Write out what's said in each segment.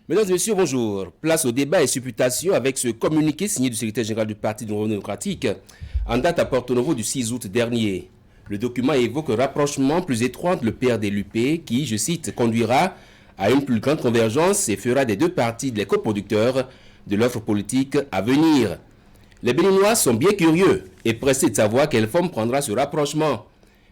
Mesdames et messieurs, bonjour. Place au débat et supputation avec ce communiqué signé du secrétaire général du Parti du Nouveau démocratique en date à Porto Novo du 6 août dernier. Le document évoque un rapprochement plus étroit entre le PRD et l'UP qui, je cite, conduira à une plus grande convergence et fera des deux partis les coproducteurs de l'offre politique à venir. Les Béninois sont bien curieux et pressés de savoir quelle forme prendra ce rapprochement.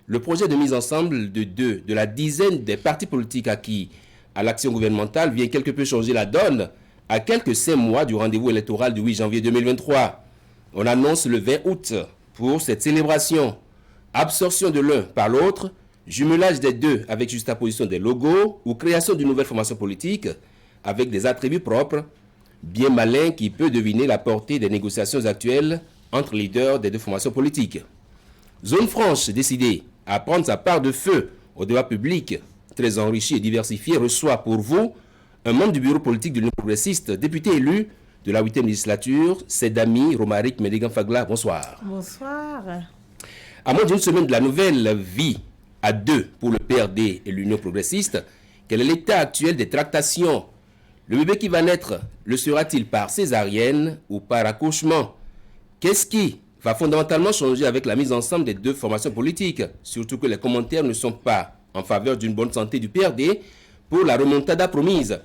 Le projet de mise ensemble de la dizaine des partis politiques acquis à l'action gouvernementale vient quelque peu changer la donne à quelques 5 mois du rendez-vous électoral du 8 janvier 2023. On annonce le 20 août pour cette célébration. Absorption de l'un par l'autre, jumelage des deux avec juxtaposition des logos ou création d'une nouvelle formation politique avec des attributs propres, bien malin qui peut deviner la portée des négociations actuelles entre leaders des deux formations politiques. Zone franche décidée à prendre sa part de feu au débat public, très enrichi et diversifié, reçoit pour vous un membre du bureau politique de l'Union progressiste, député élu de la 8e législature, Sedami Romaric Médégan Fagla. Bonsoir. Bonsoir. À moins d'une semaine de la nouvelle vie à deux pour le PRD et l'Union progressiste, quel est l'état actuel des tractations? Le bébé qui va naître, le sera-t-il par césarienne ou par accouchement? Qu'est-ce qui va fondamentalement changer avec la mise ensemble des deux formations politiques? Surtout que les commentaires ne sont pas en faveur d'une bonne santé du PRD pour la remontada promise.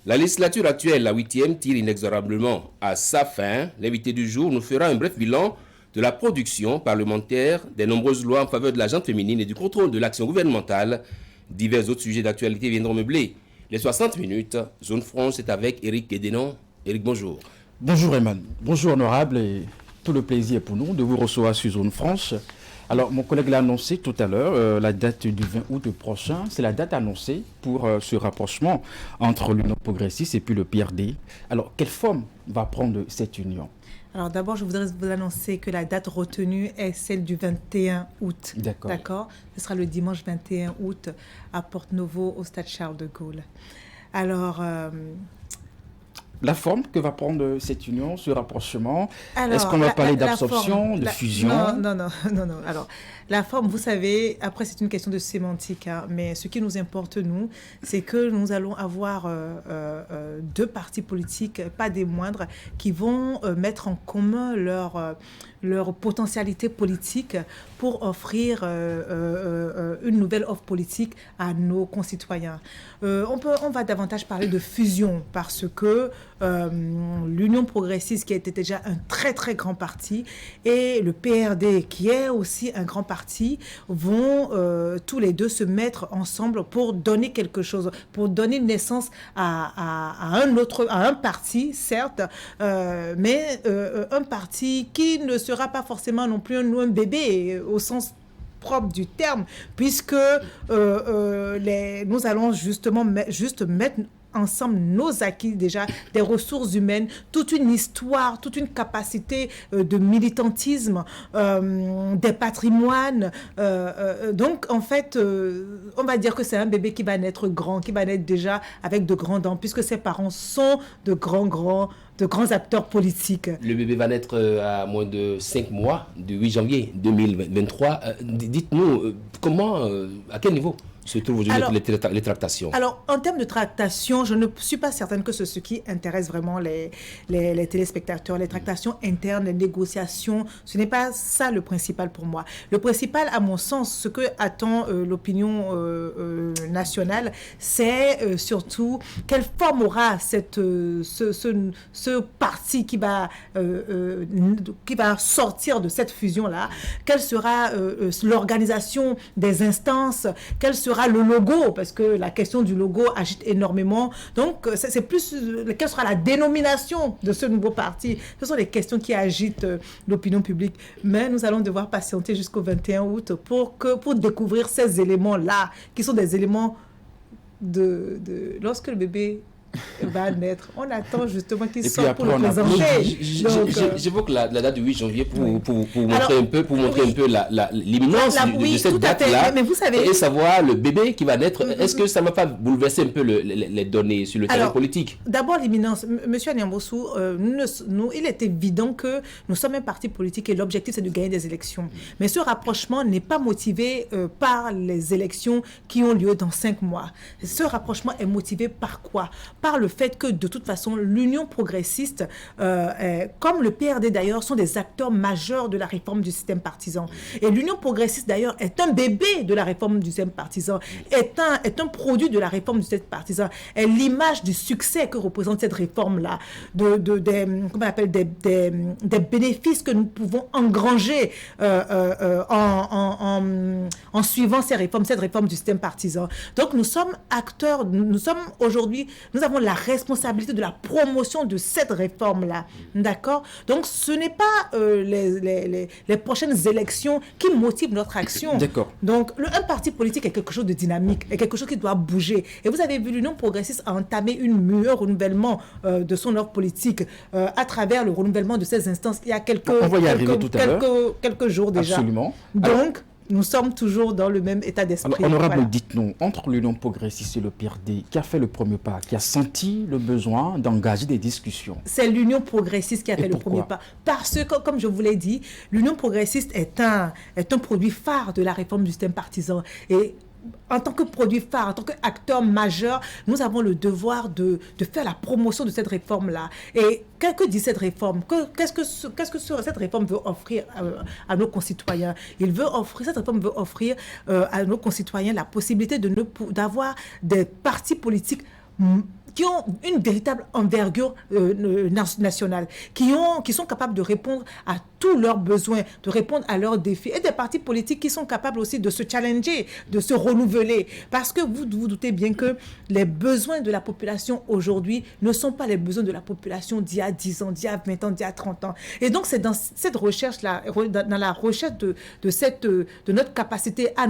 La législature actuelle, la 8e, tire inexorablement à sa fin. L'invité du jour nous fera un bref bilan de la production parlementaire, des nombreuses lois en faveur de la gente féminine et du contrôle de l'action gouvernementale. Divers autres sujets d'actualité viendront meubler les 60 minutes. Zone France, c'est avec Éric Guédénon. Éric, bonjour. Bonjour Eman. Bonjour honorable et tout le plaisir pour nous de vous recevoir sur Zone France. Alors, mon collègue l'a annoncé tout à l'heure, la date du 20 août prochain, c'est la date annoncée pour ce rapprochement entre l'Union progressiste et puis le PRD. Alors, quelle forme va prendre cette union? Alors d'abord, je voudrais vous annoncer que la date retenue est celle du 21 août. D'accord. Ce sera le dimanche 21 août à Porto Novo au stade Charles de Gaulle. Alors... La forme que va prendre cette union, ce rapprochement, est-ce qu'on va parler d'absorption, de fusion? Non. Alors, la forme, vous savez, après c'est une question de sémantique, hein, mais ce qui nous importe, nous, c'est que nous allons avoir deux partis politiques, pas des moindres, qui vont mettre en commun leur potentialité politique pour offrir une nouvelle offre politique à nos concitoyens. On va davantage parler de fusion parce que l'Union progressiste, qui était déjà un très très grand parti, et le PRD, qui est aussi un grand parti, vont tous les deux se mettre ensemble pour donner quelque chose, pour donner naissance à un parti, certes, mais un parti qui ne sera pas forcément non plus un bébé au sens propre du terme, puisque nous allons justement juste mettre ensemble nos acquis déjà, des ressources humaines, toute une histoire, toute une capacité de militantisme, des patrimoines. Donc, en fait, on va dire que c'est un bébé qui va naître grand, qui va naître déjà avec de grands dents, puisque ses parents sont de grands acteurs politiques. Le bébé va naître à moins de 5 mois, du 8 janvier 2023. Dites-nous, comment, à quel niveau se trouvent aujourd'hui les tractations? Alors, en termes de tractations, je ne suis pas certaine que c'est ce qui intéresse vraiment les téléspectateurs. Les tractations internes, les négociations, ce n'est pas ça le principal pour moi. Le principal, à mon sens, ce que attend l'opinion nationale, c'est surtout quelle forme aura ce parti qui va sortir de cette fusion-là, quelle sera l'organisation des instances, quelle sera le logo, parce que la question du logo agite énormément. Donc, c'est plus quelle sera la dénomination de ce nouveau parti. Ce sont les questions qui agitent l'opinion publique. Mais nous allons devoir patienter jusqu'au 21 août pour découvrir ces éléments-là, qui sont des éléments lorsque le bébé va naître. On attend justement qu'il sorte pour le présenter. J'évoque la date du 8 janvier pour montrer un peu l'imminence de cette date-là. Mais vous savez, et savoir le bébé qui va naître. Est-ce que ça ne va pas bouleverser un peu les données sur le terrain politique? D'abord, l'imminence. Monsieur Anyambossou, il est évident que nous sommes un parti politique et l'objectif, c'est de gagner des élections. Mais ce rapprochement n'est pas motivé par les élections qui ont lieu dans 5 mois. Ce rapprochement est motivé par quoi? par le fait que, de toute façon, l'Union progressiste, comme le PRD d'ailleurs, sont des acteurs majeurs de la réforme du système partisan. Et l'Union progressiste d'ailleurs est un bébé de la réforme du système partisan, est un produit de la réforme du système partisan, est l'image du succès que représente cette réforme-là, des bénéfices que nous pouvons engranger en suivant cette réforme du système partisan. Donc nous sommes acteurs, nous sommes aujourd'hui, nous avons la responsabilité de la promotion de cette réforme-là, d'accord? Donc ce n'est pas les prochaines élections qui motivent notre action. D'accord. Donc un parti politique est quelque chose de dynamique, est quelque chose qui doit bouger. Et vous avez vu, l'Union progressiste a entamé un renouvellement de son offre politique à travers le renouvellement de ses instances il y a quelques jours déjà. Absolument. Donc, nous sommes toujours dans le même état d'esprit. Alors, honorable, dites-nous, entre l'Union progressiste et le PRD, qui a fait le premier pas, qui a senti le besoin d'engager des discussions? C'est l'Union progressiste qui a fait le premier pas. Parce que, comme je vous l'ai dit, l'Union progressiste est un produit phare de la réforme du système partisan. Et en tant que produit phare, en tant qu'acteur majeur, nous avons le devoir de faire la promotion de cette réforme-là. Et que dit cette réforme? Qu'est-ce que cette réforme veut offrir à nos concitoyens? Cette réforme veut offrir à nos concitoyens la possibilité d'avoir des partis politiques qui ont une véritable envergure nationale, qui sont capables de répondre à tous leurs besoins, de répondre à leurs défis, et des partis politiques qui sont capables aussi de se challenger, de se renouveler. Parce que vous doutez bien que les besoins de la population aujourd'hui ne sont pas les besoins de la population d'il y a 10 ans, d'il y a 20 ans, d'il y a 30 ans. Et donc, c'est dans cette recherche-là, dans la recherche de notre capacité à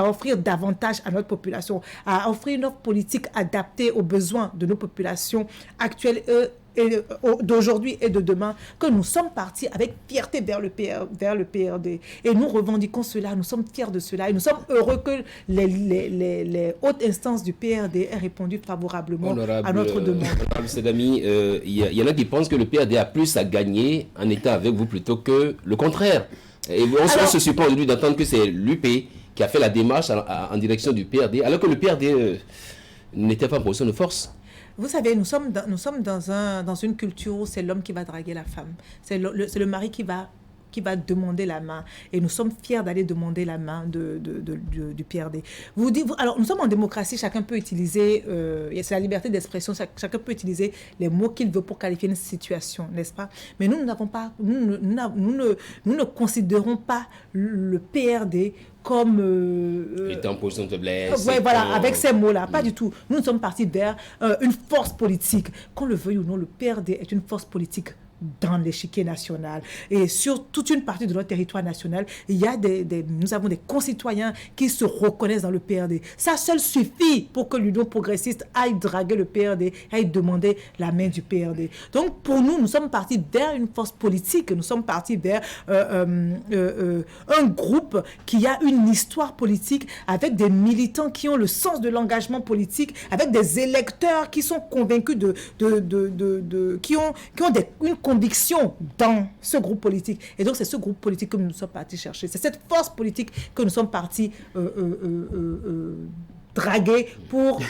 offrir davantage à notre population, à offrir une offre politique adaptée aux besoins de nos populations actuelles d'aujourd'hui et de demain, que nous sommes partis avec fierté vers le PRD. Et nous revendiquons cela, nous sommes fiers de cela. Et nous sommes heureux que les hautes instances du PRD aient répondu favorablement à notre demande. Honorable Sedami, il y en a qui pensent que le PRD a plus à gagner en étant avec vous plutôt que le contraire. Et on se surprend aujourd'hui d'entendre que c'est l'UP qui a fait la démarche en direction du PRD, alors que le PRD n'était pas en position de force. Vous savez, nous sommes dans une culture où c'est l'homme qui va draguer la femme. C'est le mari qui va demander la main. Et nous sommes fiers d'aller demander la main du PRD. Alors, nous sommes en démocratie, chacun peut utiliser, c'est la liberté d'expression, chacun peut utiliser les mots qu'il veut pour qualifier une situation, n'est-ce pas? Mais nous ne considérons pas le PRD comme... il était en position de faiblesse. Oui, voilà, avec ces mots-là, pas du tout. Nous sommes partis vers une force politique. Qu'on le veuille ou non, le PRD est une force politique dans l'échiquier national. Et sur toute une partie de notre territoire national, nous avons des concitoyens qui se reconnaissent dans le PRD. Ça seul suffit pour que l'Union progressiste aille draguer le PRD, aille demander la main du PRD. Donc, pour nous, nous sommes partis vers une force politique, nous sommes partis vers un groupe qui a une histoire politique, avec des militants qui ont le sens de l'engagement politique, avec des électeurs qui sont convaincus qui ont une conviction dans ce groupe politique. Et donc, c'est ce groupe politique que nous sommes partis chercher. C'est cette force politique que nous sommes partis draguer pour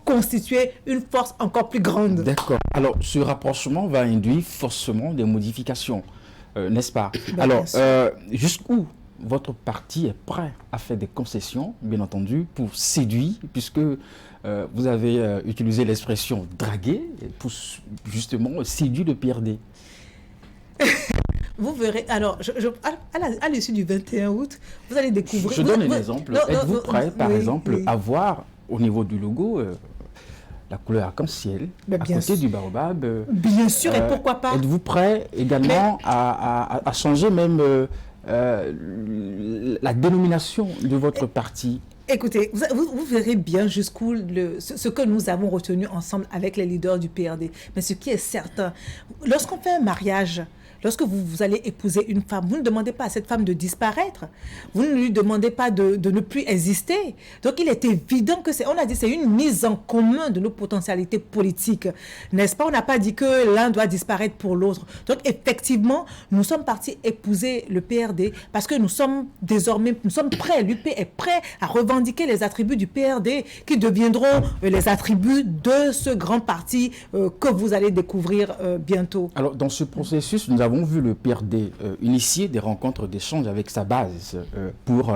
constituer une force encore plus grande. D'accord. Alors, ce rapprochement va induire forcément des modifications, n'est-ce pas? Alors, jusqu'où votre parti est prêt à faire des concessions, bien entendu, pour séduire, puisque vous avez utilisé l'expression draguer pour justement séduire le PRD. Vous verrez, alors, à l'issue du 21 août, vous allez découvrir... Je donne un exemple. Êtes-vous prêt, par exemple, à voir au niveau du logo la couleur arc-en-ciel à côté du baobab? Bien sûr, et pourquoi pas? Êtes-vous prêt également à changer même la dénomination de votre parti? Écoutez, vous verrez bien jusqu'où ce que nous avons retenu ensemble avec les leaders du PRD. Mais ce qui est certain, lorsqu'on fait un mariage, lorsque vous allez épouser une femme, vous ne demandez pas à cette femme de disparaître. Vous ne lui demandez pas de ne plus exister. Donc, il est évident que on a dit, c'est une mise en commun de nos potentialités politiques. N'est-ce pas? On n'a pas dit que l'un doit disparaître pour l'autre. Donc, effectivement, nous sommes partis épouser le PRD parce que nous sommes prêts. L'UP est prêt à revendiquer les attributs du PRD qui deviendront les attributs de ce grand parti que vous allez découvrir bientôt. Alors, dans ce processus, nous avons vu le PRD initier des rencontres d'échange avec sa base pour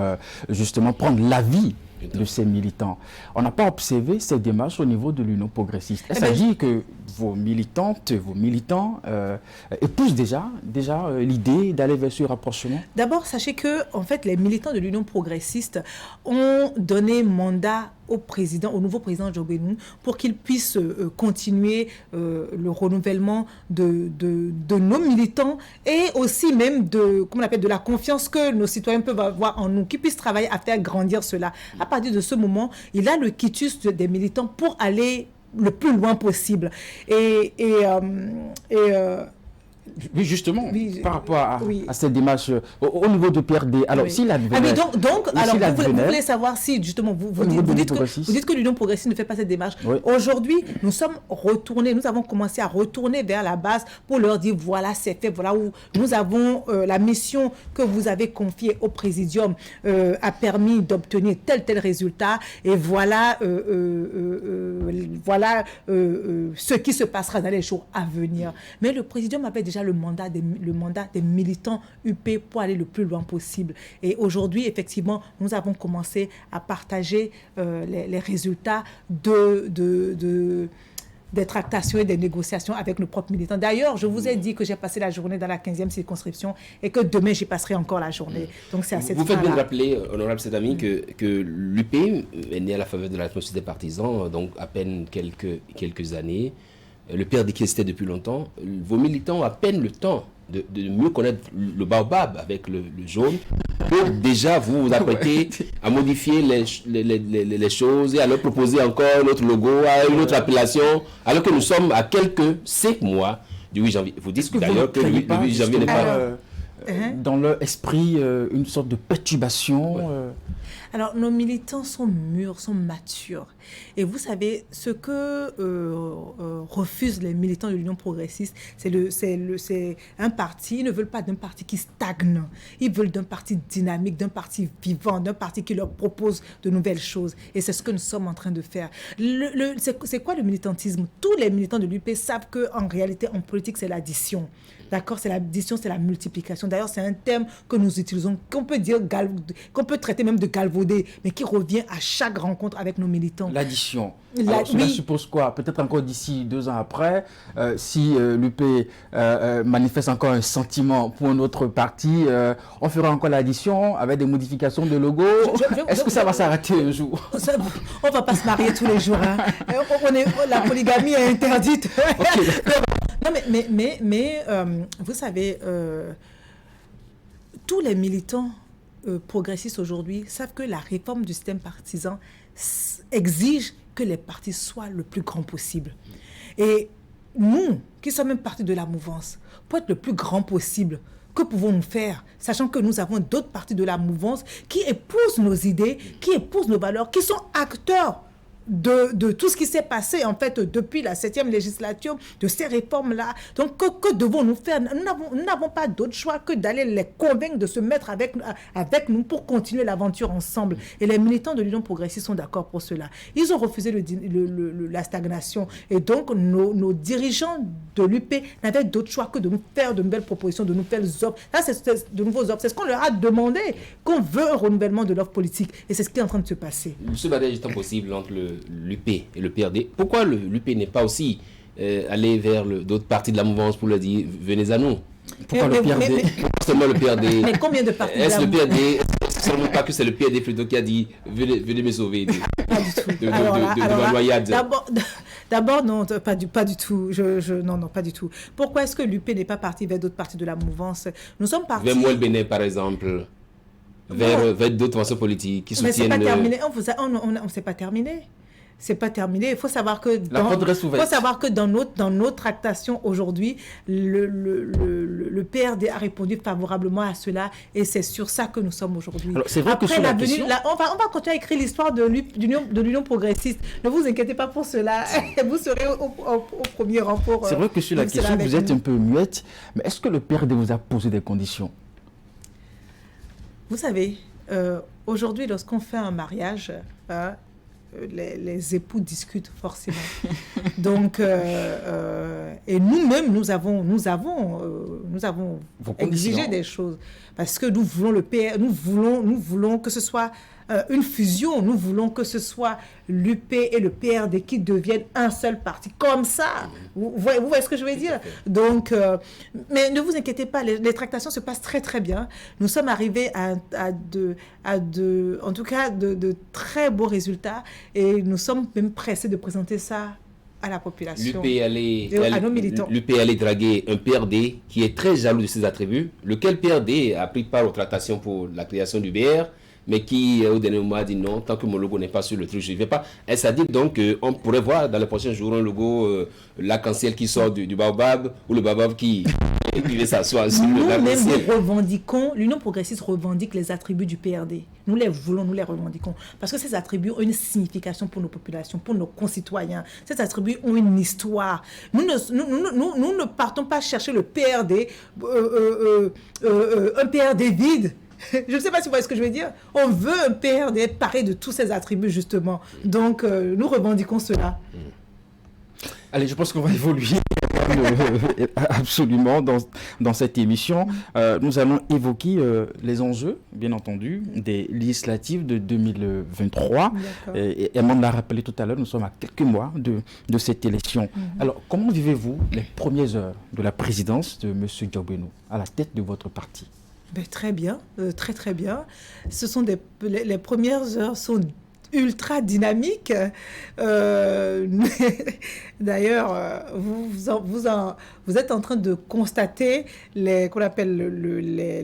justement prendre l'avis de ces militants. On n'a pas observé ces démarches au niveau de l'Union progressiste. Est-ce à dire que vos militantes, vos militants épousent déjà l'idée d'aller vers ce rapprochement? D'abord, sachez que en fait, les militants de l'Union progressiste ont donné mandat au nouveau président Djobénou pour qu'il puisse continuer le renouvellement de nos militants et aussi même de la confiance que nos citoyens peuvent avoir en nous, qu'ils puissent travailler à faire grandir cela. À partir de ce moment, il a le quitus des militants pour aller le plus loin possible. Oui, justement, par rapport à cette démarche au niveau de PRD. Alors, s'il advenait... vous voulez savoir si, justement, vous dites que l'Union progressiste ne fait pas cette démarche. Oui. Aujourd'hui, nous avons commencé à retourner vers la base pour leur dire, voilà, c'est fait, voilà où nous avons la mission que vous avez confiée au Présidium a permis d'obtenir tel résultat, et voilà, ce qui se passera dans les jours à venir. Mais le Présidium avait déjà le mandat des militants UP pour aller le plus loin possible. Et aujourd'hui, effectivement, nous avons commencé à partager les résultats des tractations et des négociations avec nos propres militants. D'ailleurs, je vous ai dit que j'ai passé la journée dans la 15e circonscription et que demain, j'y passerai encore la journée. Donc, c'est à cette Vous faites bien de rappeler, honorable Sedami, que l'UP est né à la faveur de l'atmosphère des partisans, donc à peine quelques années. Le PRD qui existait depuis longtemps, vos militants ont à peine le temps de mieux connaître le baobab avec le jaune, que déjà vous vous apprêtez à modifier les choses et à leur proposer encore un autre logo, une autre appellation, alors que nous sommes à quelques 5 mois du 8 janvier. Vous dites d'ailleurs que le 8 janvier n'est pas... dans leur esprit, une sorte de perturbation Alors, nos militants sont mûrs, sont matures. Et vous savez, ce que refusent les militants de l'Union progressiste, c'est un parti. Ils ne veulent pas d'un parti qui stagne. Ils veulent d'un parti dynamique, d'un parti vivant, d'un parti qui leur propose de nouvelles choses. Et c'est ce que nous sommes en train de faire. C'est quoi le militantisme? Tous les militants de l'UP savent qu'en réalité, en politique, c'est l'addition. D'accord, c'est l'addition, c'est la multiplication. D'ailleurs, c'est un terme que nous utilisons, qu'on peut traiter même de galvaudé, mais qui revient à chaque rencontre avec nos militants. L'addition. Alors, cela suppose quoi? Peut-être encore d'ici 2 ans après, si l'UP manifeste encore un sentiment pour un autre parti, on fera encore l'addition avec des modifications de logo. Est-ce que ça va s'arrêter un jour? On ne va pas se marier tous les jours. Hein. La polygamie est interdite. Okay. Non, mais vous savez, tous les militants progressistes aujourd'hui savent que la réforme du système partisan exige que les partis soient le plus grand possible. Et nous, qui sommes même partie de la mouvance, pour être le plus grand possible, que pouvons-nous faire, sachant que nous avons d'autres partis de la mouvance qui épousent nos idées, qui épousent nos valeurs, qui sont acteurs de tout ce qui s'est passé en fait depuis la 7e législature, de ces réformes-là. Donc que devons-nous faire? Nous n'avons pas d'autre choix que d'aller les convaincre de se mettre avec nous pour continuer l'aventure ensemble. Et les militants de l'Union progressiste sont d'accord pour cela. Ils ont refusé la stagnation. Et donc nos dirigeants de l'UP n'avaient d'autre choix que de nous faire de nouvelles propositions, de nouvelles offres. Là, c'est de nouveaux offres. C'est ce qu'on leur a demandé, qu'on veut un renouvellement de l'offre politique. Et c'est ce qui est en train de se passer. Ce bagage est impossible entre l'UP et le PRD. Pourquoi l'UP n'est pas aussi allé vers d'autres partis de la mouvance pour leur dire venez à nous? Pourquoi le PRD? Seulement le PRD. Mais combien de partis Est-ce le PRD? Est-ce seulement pas que c'est le PRD plutôt qui a dit venez me sauver pas du tout. de Noyade? D'abord, non, pas du tout. Non, pas du tout. Pourquoi est-ce que l'UP n'est pas parti vers d'autres partis de la mouvance? Nous sommes partis... Vers Mouel Bénin, par exemple. Vers d'autres formations politiques qui soutiennent... Mais c'est pas terminé. On ne s'est pas terminé. c'est pas terminé. Il faut savoir que dans notre tractation aujourd'hui, le PRD a répondu favorablement à cela et c'est sur ça que nous sommes aujourd'hui. Alors, c'est vrai que sur la question... on va continuer à écrire l'histoire de l'Union progressiste. Ne vous inquiétez pas pour cela. Vous serez au premier rang pour... C'est vrai que sur la question, vous êtes un peu muette, mais est-ce que le PRD vous a posé des conditions? Vous savez, aujourd'hui, lorsqu'on fait un mariage... les époux discutent forcément. Donc, et nous-mêmes, nous avons exigé des choses. Parce que nous voulons nous voulons que ce soit une fusion. Nous voulons que ce soit l'UP et le PRD qui deviennent un seul parti. Comme ça. Vous voyez ce que je veux dire? Donc, mais ne vous inquiétez pas, les tractations se passent très très bien. Nous sommes arrivés à de très beaux résultats et nous sommes même pressés de présenter ça à la population, à nos militants. L'UP allait draguer un PRD qui est très jaloux de ses attributs, lequel PRD a pris part aux tractations pour la création du BR, mais qui, au dernier moment, a dit non, tant que mon logo n'est pas sur le truc, je ne vais pas. Et ça dit donc qu'on pourrait voir dans les prochains jours un logo, l'arc-en-ciel qui sort du baobab, ou le baobab qui veut s'asseoir sur le l'arc-en-ciel. Nous revendiquons, l'Union progressiste revendique les attributs du PRD. Nous les voulons, nous les revendiquons. Parce que ces attributs ont une signification pour nos populations, pour nos concitoyens. Ces attributs ont une histoire. Nous ne partons pas chercher le PRD, un PRD vide. Je ne sais pas si vous voyez ce que je veux dire. On veut un PRD paré de tous ces attributs, justement. Donc, nous revendiquons cela. Allez, je pense qu'on va évoluer absolument dans cette émission. Nous allons évoquer les enjeux, bien entendu, des législatives de 2023. Et Amand l'a rappelé tout à l'heure, nous sommes à quelques mois de cette élection. Alors, comment vivez-vous les premières heures de la présidence de M. Diogbenou à la tête de votre parti? Très bien, très très bien. Ce sont les premières heures sont ultra dynamiques. D'ailleurs, vous êtes en train de constater les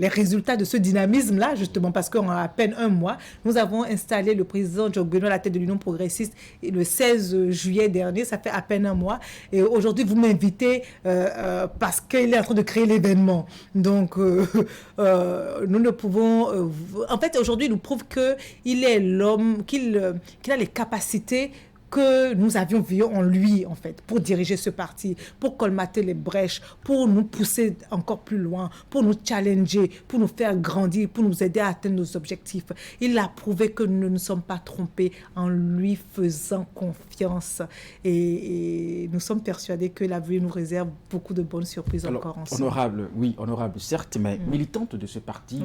résultats de ce dynamisme-là, justement, parce qu'en à peine un mois, nous avons installé le président Diogbenou à la tête de l'Union progressiste le 16 juillet dernier, ça fait à peine un mois. Et aujourd'hui, vous m'invitez parce qu'il est en train de créer l'événement. Donc, nous ne pouvons... en fait, aujourd'hui, il nous prouve qu'il est l'homme, qu'il a les capacités que nous avions vues en lui, en fait, pour diriger ce parti, pour colmater les brèches, pour nous pousser encore plus loin, pour nous challenger, pour nous faire grandir, pour nous aider à atteindre nos objectifs. Il a prouvé que nous ne nous sommes pas trompés en lui faisant confiance. Et nous sommes persuadés que l'avenir nous réserve beaucoup de bonnes surprises. Alors, encore ensemble. Honorable, certes, mais militante de ce parti,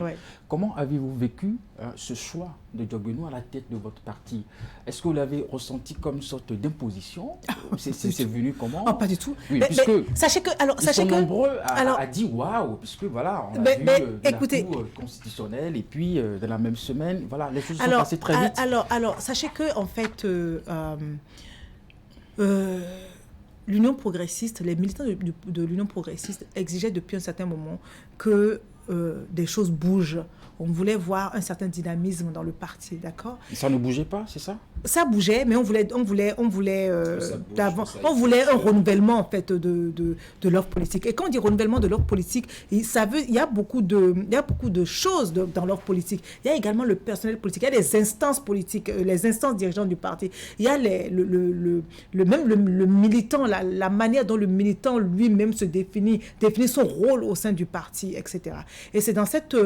comment avez-vous vécu ce choix de Diogbenou à la tête de votre parti? Est-ce que vous l'avez ressenti comme une sorte d'imposition? C'est venu comment? Pas du tout. Oui, puisque sachez que ils sont nombreux à dire waouh, puisque voilà, on a vu de la Cour constitutionnelle et puis de la même semaine, voilà, les choses sont passées très vite. Alors, sachez que en fait, l'Union progressiste, les militants de l'Union progressiste exigeaient depuis un certain moment que des choses bougent. On voulait voir un certain dynamisme dans le parti, d'accord? Ça ne bougeait pas, c'est ça? Ça bougeait, mais on voulait un renouvellement en fait de l'offre politique. Et quand on dit renouvellement de l'offre politique, il y a beaucoup de choses dans l'offre politique. Il y a également le personnel politique, il y a les instances politiques, les instances dirigeantes du parti. Il y a le militant, la manière dont le militant lui-même se définit son rôle au sein du parti, etc. Et c'est dans cette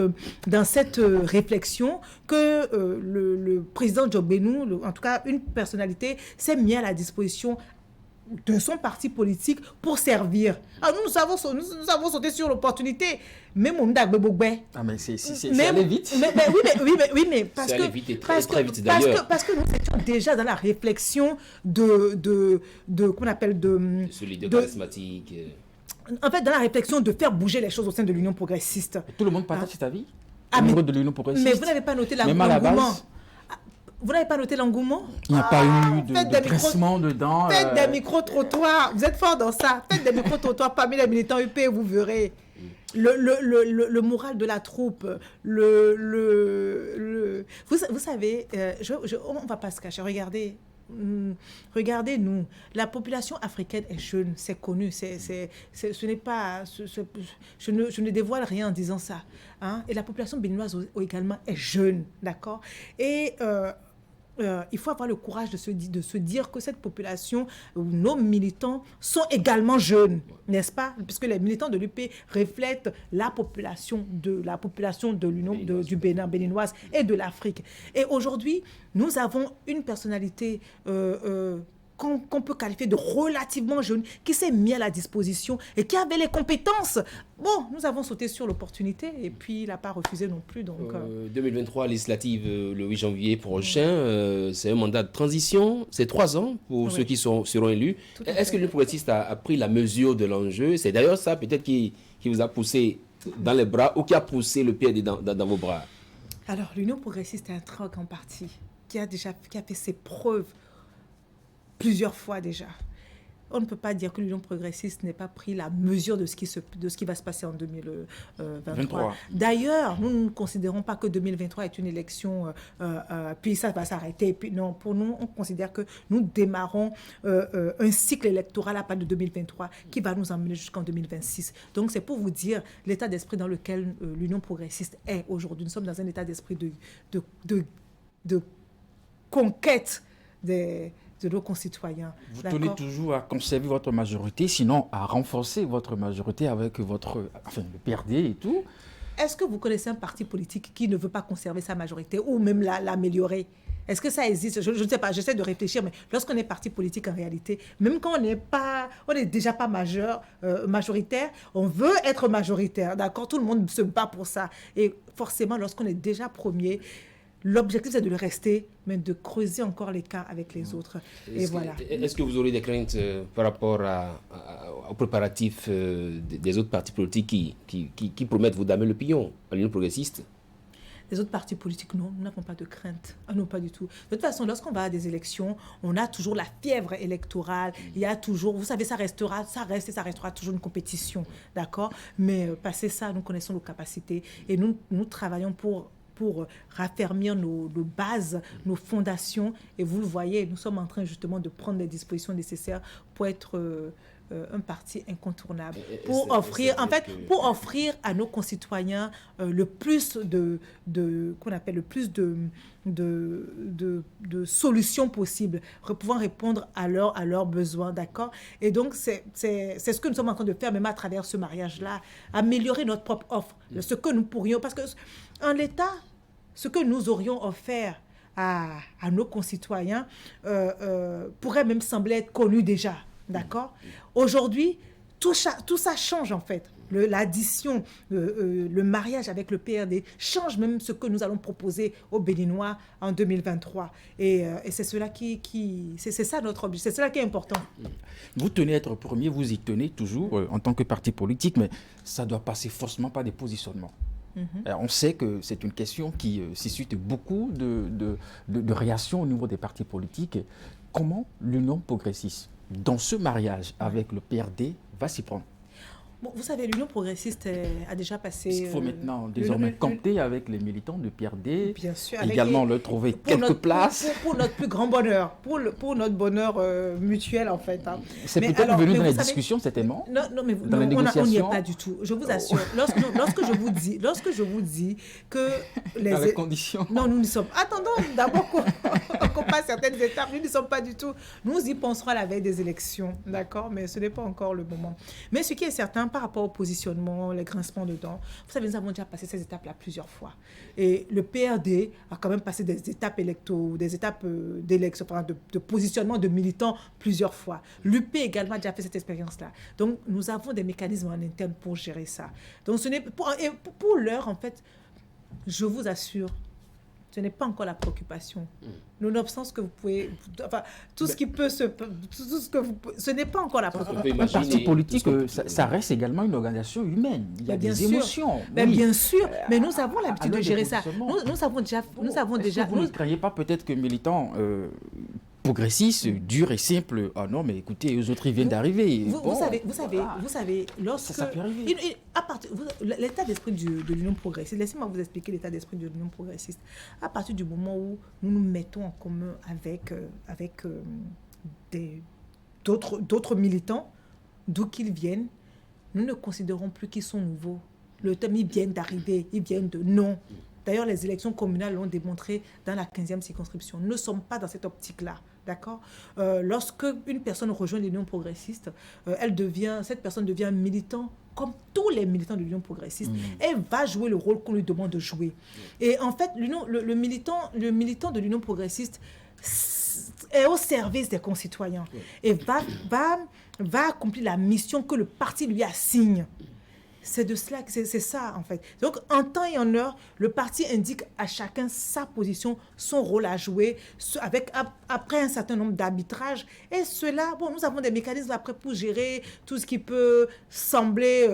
réflexion que le président Diogbenou, en tout cas une personnalité, s'est mis à la disposition de son parti politique pour servir. Nous avons sauté sur l'opportunité. Mais mon mais c'est allé vite. Mais parce que nous étions déjà dans la réflexion qu'on appelle de charismatique. En fait, dans la réflexion de faire bouger les choses au sein de l'Union progressiste. Tout le monde partage cet avis au niveau de l'Union progressiste. Mais vous n'avez pas noté l'engouement. Vous n'avez pas noté l'engouement? Il n'y a pas eu de pressement dedans. Faites des micro-trottoirs. Vous êtes fort dans ça. Faites des micro-trottoirs parmi les militants UP, vous verrez. Le moral de la troupe. Vous savez, on ne va pas se cacher. Regardez, regardez, nous, la population africaine est jeune, c'est connu, ce n'est pas, je ne dévoile rien en disant ça. Hein? Et la population béninoise également est jeune, d'accord? Et il faut avoir le courage de se dire que cette population, nos militants, sont également jeunes, n'est-ce pas? Puisque les militants de l'UP reflètent la population de l'Union du Bénin, béninoise et de l'Afrique. Et aujourd'hui, nous avons une personnalité qu'on peut qualifier de relativement jeune, qui s'est mis à la disposition et qui avait les compétences. Bon, nous avons sauté sur l'opportunité et puis il n'a pas refusé non plus. Donc, 2023, législative le 8 janvier prochain, c'est un mandat de transition, c'est 3 ans pour ceux qui seront élus. Est-ce que l'Union progressiste a pris la mesure de l'enjeu? C'est d'ailleurs ça peut-être qui vous a poussé dans les bras ou qui a poussé le PRD dans vos bras? Alors, l'Union progressiste est un très grand parti qui a fait ses preuves plusieurs fois déjà. On ne peut pas dire que l'Union progressiste n'ait pas pris la mesure de ce qui va se passer en 2023. D'ailleurs, nous ne considérons pas que 2023 est une élection, puis ça va s'arrêter. Puis non, pour nous, on considère que nous démarrons un cycle électoral à partir de 2023 qui va nous emmener jusqu'en 2026. Donc, c'est pour vous dire l'état d'esprit dans lequel l'Union progressiste est aujourd'hui. Nous sommes dans un état d'esprit de conquête de nos concitoyens. Vous tenez toujours à conserver votre majorité, sinon à renforcer votre majorité avec le PRD et tout. Est-ce que vous connaissez un parti politique qui ne veut pas conserver sa majorité ou même l'améliorer? Est-ce que ça existe? Je ne sais pas, j'essaie de réfléchir, mais lorsqu'on est parti politique en réalité, même quand on n'est déjà pas majoritaire, on veut être majoritaire, d'accord? Tout le monde se bat pour ça. Et forcément, lorsqu'on est déjà premier, l'objectif, c'est de le rester, mais de creuser encore l'écart avec les autres. Est-ce que vous aurez des craintes par rapport aux préparatifs des autres partis politiques qui promettent vous damer le pignon à l'Union progressiste? Les autres partis politiques, non, nous n'avons pas de crainte. Ah non, pas du tout. De toute façon, lorsqu'on va à des élections, on a toujours la fièvre électorale. Il y a toujours, vous savez, ça reste et ça restera toujours une compétition, d'accord? Mais passé ça, nous connaissons nos capacités et nous travaillons pour raffermir nos bases, nos fondations. Et vous le voyez, nous sommes en train justement de prendre les dispositions nécessaires pour être un parti incontournable. Pour offrir à nos concitoyens le plus qu'on appelle le plus de solutions possibles, pouvant répondre à leurs besoins, d'accord? Et donc, c'est ce que nous sommes en train de faire, même à travers ce mariage-là, améliorer notre propre offre, ce que nous pourrions, parce que en l'état, ce que nous aurions offert à nos concitoyens pourrait même sembler être connu déjà, d'accord? Aujourd'hui, tout ça change en fait. L'addition, le mariage avec le PRD change même ce que nous allons proposer aux Béninois en 2023. Et c'est cela c'est ça notre objectif, c'est cela qui est important. Vous tenez à être premier, vous y tenez toujours en tant que parti politique, mais ça doit passer forcément par des positionnements. On sait que c'est une question qui suscite beaucoup de réactions au niveau des partis politiques. Comment l'Union progressiste, dans ce mariage avec le PRD, va s'y prendre? Bon, vous savez, l'Union progressiste a déjà passé... Il faut maintenant désormais compter avec les militants de PRD, bien sûr, également leur trouver quelques places. Pour notre plus grand bonheur, pour notre bonheur mutuel en fait. Hein. C'est peut-être venu dans les discussions, certainement. Non, mais dans les négociations. On n'y est pas du tout. Je vous assure. Lorsque je vous dis que les... Avec conditions. Non, nous n'y sommes... Attendons d'abord qu'on passe certaines étapes. Nous n'y sommes pas du tout. Nous y penserons à la veille des élections, d'accord? Mais ce n'est pas encore le moment. Mais ce qui est certain, par rapport au positionnement, les grincements de dents, vous savez, nous avons déjà passé ces étapes-là plusieurs fois. Et le PRD a quand même passé des étapes d'élection, enfin, de positionnement de militants plusieurs fois. L'UP également a déjà fait cette expérience-là. Donc, nous avons des mécanismes en interne pour gérer ça. Donc, pour l'heure, en fait, je vous assure, ce n'est pas encore la préoccupation. Nonobstant ce que vous pouvez... Enfin, tout ce qui peut se... Tout ce que vous, ce n'est pas encore la préoccupation. Un parti politique, ça reste également une organisation humaine. Il y a des émotions. Mais oui. Bien sûr, mais nous avons l'habitude de gérer ça. Nous avons déjà... Vous ne craignez pas peut-être que militants progressiste, dur et simple. Ah non, mais écoutez, les autres, ils viennent d'arriver. Vous savez, lorsque... Ça peut arriver. L'état d'esprit de l'Union progressiste, laissez-moi vous expliquer l'état d'esprit de l'Union progressiste. À partir du moment où nous nous mettons en commun avec d'autres militants, d'où qu'ils viennent, nous ne considérons plus qu'ils sont nouveaux. Le terme, ils viennent d'arriver, ils viennent de... Non. D'ailleurs, les élections communales l'ont démontré dans la 15e circonscription. Nous ne sommes pas dans cette optique-là, d'accord ? Lorsque une personne rejoint l'Union progressiste, cette personne devient militant comme tous les militants de l'Union progressiste. Elle va jouer le rôle qu'on lui demande de jouer. Et en fait, le militant de l'Union progressiste est au service des concitoyens et va accomplir la mission que le parti lui assigne. C'est ça en fait. Donc en temps et en heure, le parti indique à chacun sa position, son rôle à jouer, après un certain nombre d'arbitrages. Et cela, nous avons des mécanismes après pour gérer tout ce qui peut sembler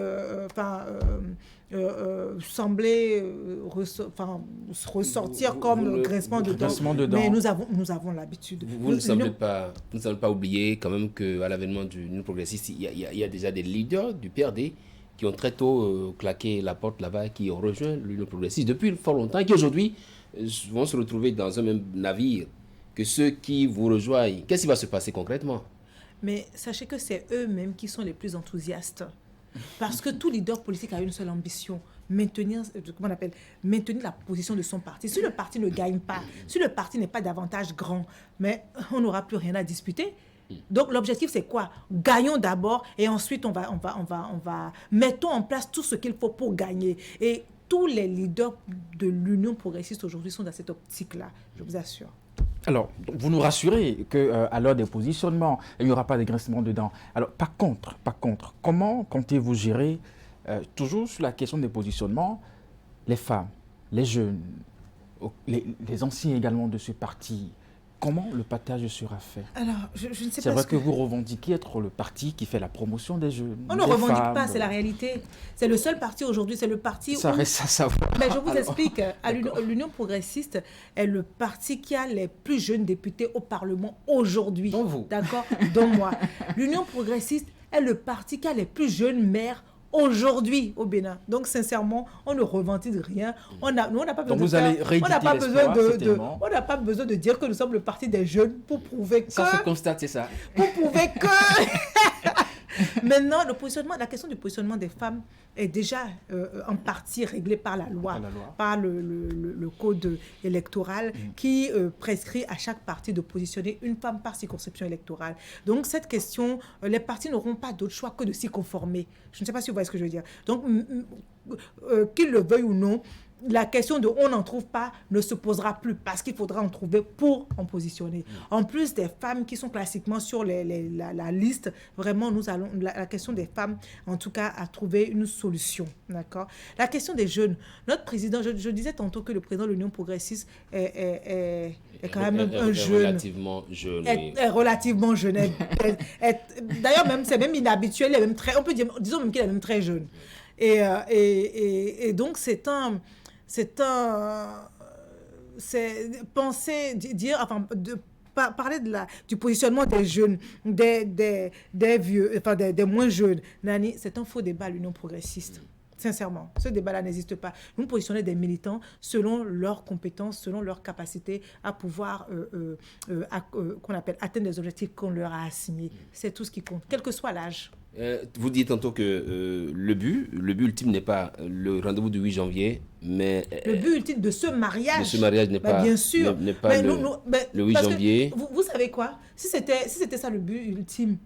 ressortir comme grincement de dents. Mais nous avons l'habitude. Vous ne semblez pas oublier quand même qu'à l'avènement du Union progressiste, il y a déjà des leaders du PRD qui ont très tôt claqué la porte là-bas, qui ont rejoint l'Union progressiste depuis fort longtemps, et qui aujourd'hui vont se retrouver dans un même navire que ceux qui vous rejoignent. Qu'est-ce qui va se passer concrètement ? Mais sachez que c'est eux-mêmes qui sont les plus enthousiastes. Parce que tout leader politique a une seule ambition, maintenir la position de son parti. Si le parti ne gagne pas, si le parti n'est pas davantage grand, mais on n'aura plus rien à disputer. Donc l'objectif c'est quoi ? Gagnons d'abord et ensuite on va mettons en place tout ce qu'il faut pour gagner. Et tous les leaders de l'Union progressiste aujourd'hui sont dans cette optique-là, je vous assure. Alors, vous nous rassurez qu'à l'heure des positionnements, il n'y aura pas de grincement de dents. Alors, par contre, comment comptez-vous gérer, toujours sur la question des positionnements, les femmes, les jeunes, les anciens également de ce parti ? Comment le partage sera fait ? Alors, je ne sais pas. C'est vrai que vous revendiquez être le parti qui fait la promotion des jeunes. On ne revendique pas, c'est la réalité. C'est le seul parti aujourd'hui, c'est le parti... Ça reste à savoir. Mais je vous explique, l'Union progressiste est le parti qui a les plus jeunes députés au Parlement aujourd'hui. Dont vous. D'accord ? Dont moi. L'Union progressiste est le parti qui a les plus jeunes maires aujourd'hui au Bénin. Donc sincèrement, on ne revendique rien. On n'a pas besoin de dire que nous sommes le parti des jeunes pour prouver que... Ça se constate, c'est ça. Pour prouver que... Maintenant, la question du positionnement des femmes est déjà en partie réglée par la loi, par le code électoral qui prescrit à chaque parti de positionner une femme par circonscription électorale. Donc cette question, les partis n'auront pas d'autre choix que de s'y conformer. Je ne sais pas si vous voyez ce que je veux dire. Donc, qu'ils le veuillent ou non, la question de on n'en trouve pas ne se posera plus parce qu'il faudra en trouver pour en positionner. En plus des femmes qui sont classiquement sur la liste, vraiment nous allons, la question des femmes en tout cas a trouvé une solution. D'accord ? La question des jeunes, notre président, je disais tantôt que le président de l'Union progressiste est quand même un jeune. Relativement jeune. Est relativement jeune. D'ailleurs, c'est même inhabituel, il est même très, on peut dire, disons même qu'il est même très jeune. Et donc parler du positionnement des jeunes, des vieux, enfin des moins jeunes, Nani, c'est un faux débat à l'Union progressiste. Sincèrement, ce débat-là n'existe pas. Nous positionnons des militants selon leurs compétences, selon leurs capacités à pouvoir qu'on appelle atteindre les objectifs qu'on leur a assignés. C'est tout ce qui compte, quel que soit l'âge. Vous dites tantôt que le but ultime n'est pas le rendez-vous du 8 janvier, mais... Le but ultime de ce mariage. De ce mariage n'est pas, bien sûr. N'est pas le 8 janvier. Vous savez quoi ? Si c'était ça le but ultime,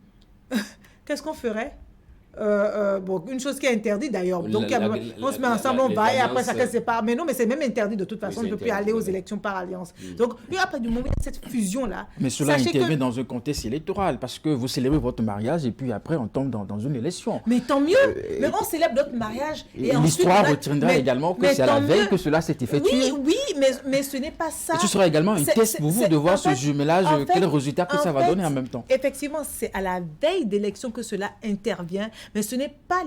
qu'est-ce qu'on ferait ? Une chose qui est interdite d'ailleurs. Donc, on se met ensemble, on va et après chacun se sépare. Mais non, mais c'est même interdit de toute façon. On ne peut plus aller aux élections par alliance. Donc, après du moment où il y a cette fusion-là. Mais cela intervient dans un contexte électoral parce que vous célébrez votre mariage et puis après on tombe dans une élection. Mais tant mieux. Mais on célèbre notre mariage. Et l'histoire retiendra également que c'est à la veille que cela s'est effectué. Oui, mais ce n'est pas ça. Et ce sera également un test pour vous de voir ce jumelage, quel résultat que ça va donner en même temps. Effectivement, c'est à la veille d'élection que cela intervient. Mais ce n'est pas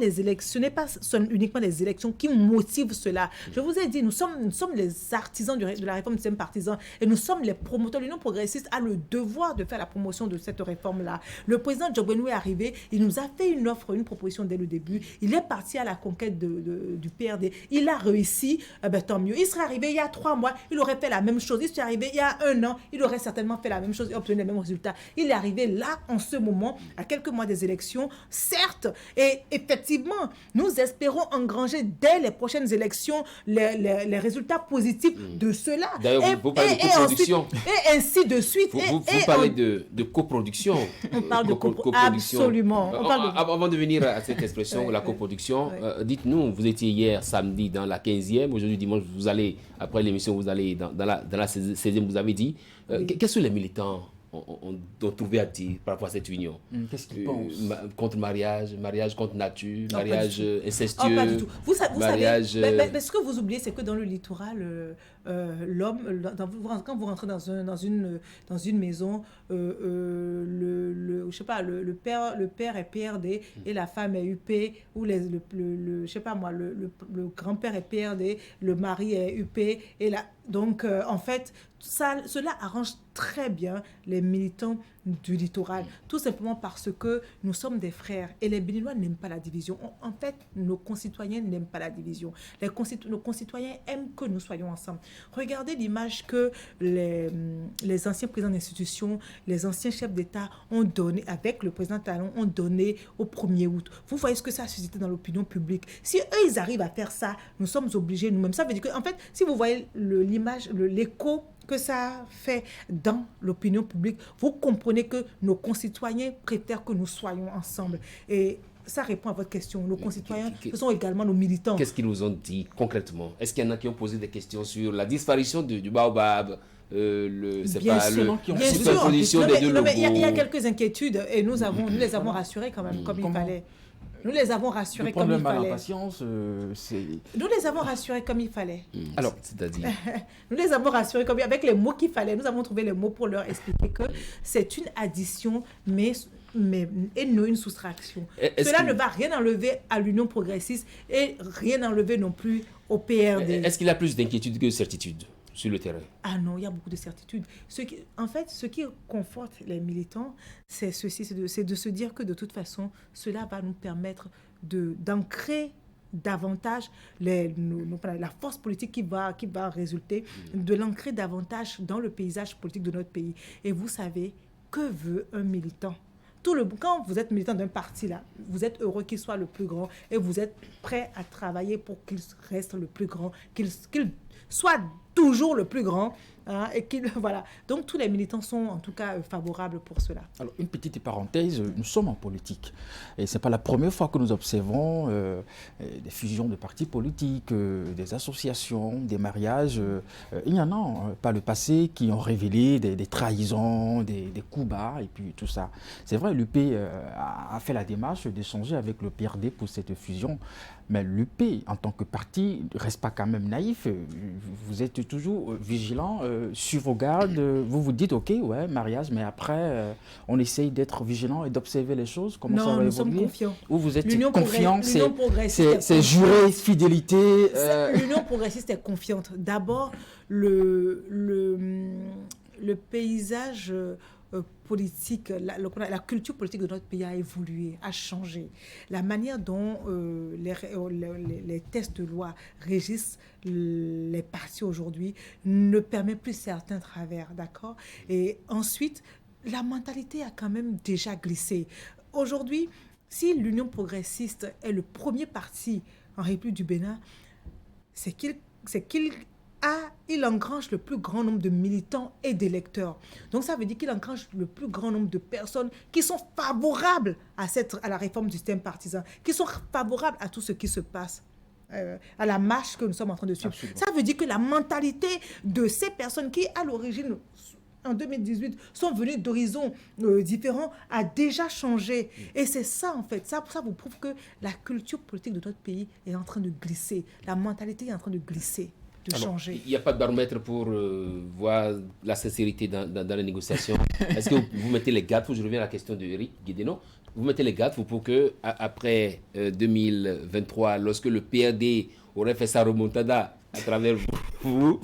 uniquement les élections qui motivent cela. Je vous ai dit, nous sommes les artisans de la réforme du système partisan et nous sommes les promoteurs. L'Union progressiste a le devoir de faire la promotion de cette réforme-là. Le président Djobrenou est arrivé, il nous a fait une proposition dès le début. Il est parti à la conquête du PRD. Il a réussi, tant mieux. Il serait arrivé il y a 3 mois, il aurait fait la même chose. Il serait arrivé il y a 1 an, il aurait certainement fait la même chose et obtenu les mêmes résultats. Il est arrivé là, en ce moment, à quelques mois des élections, certes, et effectivement, nous espérons engranger dès les prochaines élections les résultats positifs de cela. D'ailleurs, vous parlez de coproduction. Et ainsi de suite. Vous parlez de coproduction. On parle de coproduction. Absolument. Avant de venir à cette expression, la coproduction, dites-nous, vous étiez hier samedi dans la 15e, aujourd'hui dimanche, vous allez, après l'émission, vous allez dans la 16e, vous avez dit. Quels sont les militants ont trouvé à dire par rapport à cette union? Qu'est-ce qu'ils pensent? Contre mariage contre nature, mariage incestueux. Pas du tout. Vous savez, mais ce que vous oubliez, c'est que dans le littoral, l'homme, quand vous rentrez dans une maison, je sais pas, le père est PRD et la femme est UP, ou je sais pas moi, le grand-père est PRD, le mari est UP, et donc en fait, cela arrange très bien les militants du littoral, tout simplement parce que nous sommes des frères et les Béninois n'aiment pas la division. En fait, nos concitoyens n'aiment pas la division. Nos concitoyens aiment que nous soyons ensemble. Regardez l'image que les anciens présidents d'institutions, les anciens chefs d'État ont donné, avec le président Talon, ont donné au 1er août. Vous voyez ce que ça a suscité dans l'opinion publique. Si eux, ils arrivent à faire ça, nous sommes obligés nous-mêmes. Ça veut dire que, en fait, si vous voyez l'image, l'écho que ça fait dans l'opinion publique, vous comprenez que nos concitoyens préfèrent que nous soyons ensemble. Et ça répond à votre question. Nos concitoyens, ce sont également nos militants. Qu'est-ce qu'ils nous ont dit concrètement? Est-ce qu'il y en a qui ont posé des questions sur la disparition du baobab, bien sûr, il y a quelques inquiétudes et nous les avons rassurés quand même, comme il fallait. Nous les avons rassurés comme il fallait. Nous les avons rassurés comme il fallait. Alors, c'est-à-dire nous les avons rassurés avec les mots qu'il fallait. Nous avons trouvé les mots pour leur expliquer que c'est une addition, mais non une soustraction. Cela ne va rien enlever à l'Union progressiste et rien enlever non plus au PRD. Est-ce qu'il y a plus d'inquiétude que de certitude sur le terrain? Ah non, il y a beaucoup de certitudes. Ce qui conforte les militants, c'est ceci, c'est de se dire que de toute façon, cela va nous permettre d'ancrer davantage la force politique qui va résulter, de l'ancrer davantage dans le paysage politique de notre pays. Et vous savez, que veut un militant? Quand vous êtes militant d'un parti, là, vous êtes heureux qu'il soit le plus grand et vous êtes prêt à travailler pour qu'il reste le plus grand, qu'il soit toujours le plus grand. Et voilà. Donc tous les militants sont en tout cas favorables pour cela. Alors une petite parenthèse, nous sommes en politique et ce n'est pas la première fois que nous observons des fusions de partis politiques, des associations, des mariages. Il y en a par le passé qui ont révélé des trahisons, des coups bas et puis tout ça. C'est vrai, l'UP a fait la démarche d'échanger avec le PRD pour cette fusion, mais l'UP en tant que parti ne reste pas quand même naïf. Vous êtes toujours vigilant sur vos gardes, vous vous dites ok, ouais, mariage, mais après on essaye d'être vigilant et d'observer les choses, comment ça va évoluer. Non, nous sommes confiants. Ou vous êtes confiant, c'est juré, fidélité. L'Union progressiste est confiante. D'abord, le paysage politique, la culture politique de notre pays a évolué, a changé. La manière dont les textes de loi régissent les partis aujourd'hui ne permet plus certains travers, d'accord? Et ensuite, la mentalité a quand même déjà glissé. Aujourd'hui, si l'Union progressiste est le premier parti en République du Bénin, c'est qu'il engrange le plus grand nombre de militants et d'électeurs. Donc ça veut dire qu'il engrange le plus grand nombre de personnes qui sont favorables à la réforme du système partisan, qui sont favorables à tout ce qui se passe, à la marche que nous sommes en train de suivre. Absolument. Ça veut dire que la mentalité de ces personnes qui, à l'origine, en 2018, sont venus d'horizons différents, a déjà changé. Et c'est ça, en fait. Ça vous prouve que la culture politique de notre pays est en train de glisser. La mentalité est en train de glisser. Changer. Il n'y a pas de baromètre pour voir la sincérité dans les négociations. Est-ce que vous mettez les garde-fous? Je reviens à la question de Eric Guédénon. vous mettez les gaffes pour que, après 2023, lorsque le PRD aurait fait sa remontada à travers vous,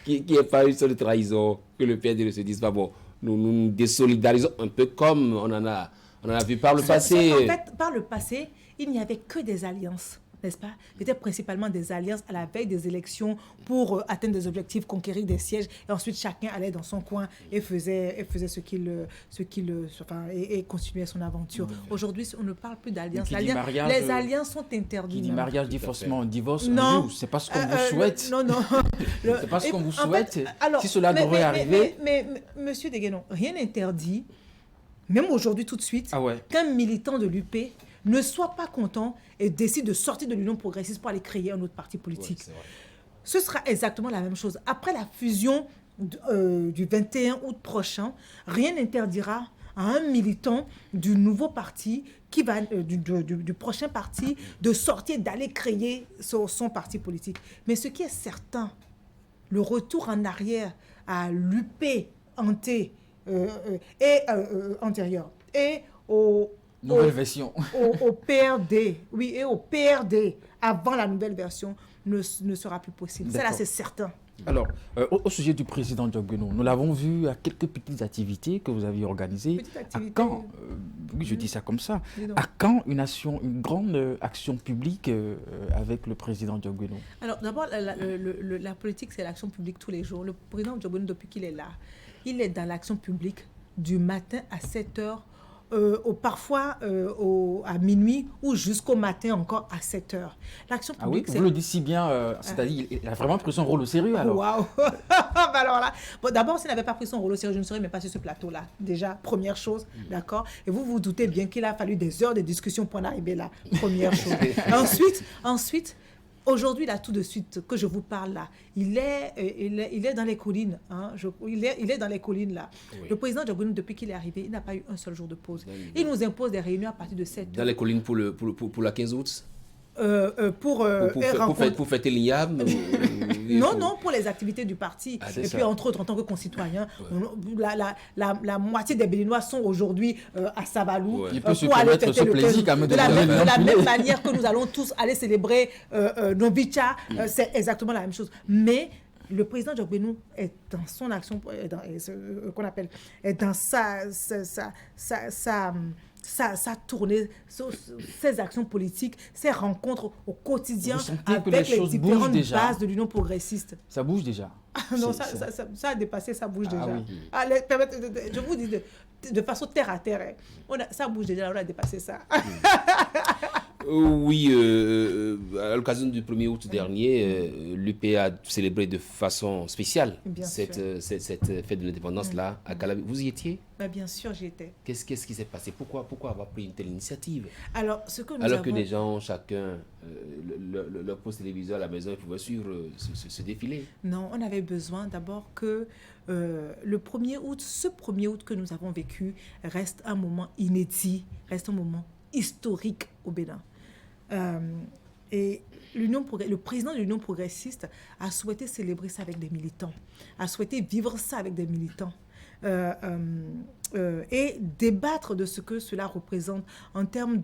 qu'il n'y ait pas une seule trahison, que le PRD ne se dise pas, bon, nous nous désolidarisons un peu comme on en a vu par le passé. En fait, par le passé, il n'y avait que des alliances, n'est-ce pas? C'était principalement des alliances à la veille des élections pour atteindre des objectifs, conquérir des sièges. Et ensuite, chacun allait dans son coin et faisait et continuait son aventure. Aujourd'hui, on ne parle plus d'alliances. Les alliances sont interdites. Qui dit mariage dit forcément divorce. Non. C'est pas ce qu'on vous souhaite. Non. C'est pas ce qu'on vous souhaite. Alors, si cela devrait arriver... Mais Monsieur Deguenon, rien n'interdit, même aujourd'hui tout de suite, qu'un militant de l'UP ne soit pas content et décide de sortir de l'Union progressiste pour aller créer un autre parti politique. Ouais, ce sera exactement la même chose. Après la fusion du 21 août prochain, rien n'interdira à un militant du nouveau parti, du prochain parti, de sortir, d'aller créer son parti politique. Mais ce qui est certain, le retour en arrière à l'UP antérieur et nouvelle version. Au PRD, oui, et au PRD, avant la nouvelle version, ne sera plus possible. Ça, là, c'est certain. Alors, au sujet du président Diogbenou, nous l'avons vu à quelques petites activités que vous aviez organisées. À quand, oui, je dis ça comme ça, à quand une grande action publique avec le président Diogbenou? Alors, d'abord, la politique, c'est l'action publique tous les jours. Le président Diogbenou, depuis qu'il est là, il est dans l'action publique du matin à 7h, parfois à minuit ou jusqu'au matin encore à 7h. L'action publique, vous le dites si bien, c'est-à-dire il a vraiment pris son rôle au sérieux alors. Waouh. Alors là, d'abord, s'il n'avait pas pris son rôle au sérieux, je ne serais même pas sur ce plateau-là. Déjà, première chose, d'accord? Et vous vous doutez bien qu'il a fallu des heures de discussion pour en arriver là. Première chose. Ensuite, aujourd'hui, là, tout de suite, que je vous parle là, il est dans les collines. Hein, il est dans les collines là. Oui. Le président Diogbenou, depuis qu'il est arrivé, il n'a pas eu un seul jour de pause. Il nous impose des réunions à partir de 7 heures. Dans les collines pour la 15 août pour fêter l'IAM Non, pour les activités du parti. Et puis, entre autres, en tant que concitoyen, la moitié des Béninois sont aujourd'hui à Savalou pour aller fêter le plaisir de la même manière que nous allons tous aller célébrer Novicha. C'est exactement la même chose. Mais le président Diogbenou est dans son action, est dans sa tournée, ses actions politiques, ses rencontres au quotidien avec les différentes bases de l'Union progressiste. Ça bouge déjà. Non, ça a dépassé, ça bouge déjà. Oui. Je vous dis de façon terre à terre, ça bouge déjà, on a dépassé ça. Oui, à l'occasion du 1er août dernier, l'UP a célébré de façon spéciale cette fête de l'indépendance-là à Calabi. Vous y étiez? Bien sûr, j'y étais. Qu'est-ce qui s'est passé? Pourquoi avoir pris une telle initiative? Alors que les gens, chacun, leur poste téléviseur à la maison, ils pouvaient suivre ce défilé. Non, on avait besoin d'abord que ce 1er août que nous avons vécu reste un moment inédit, reste un moment historique au Bénin. Et le président de l'Union progressiste a souhaité célébrer ça avec des militants, a souhaité vivre ça avec des militants et débattre de ce que cela représente en termes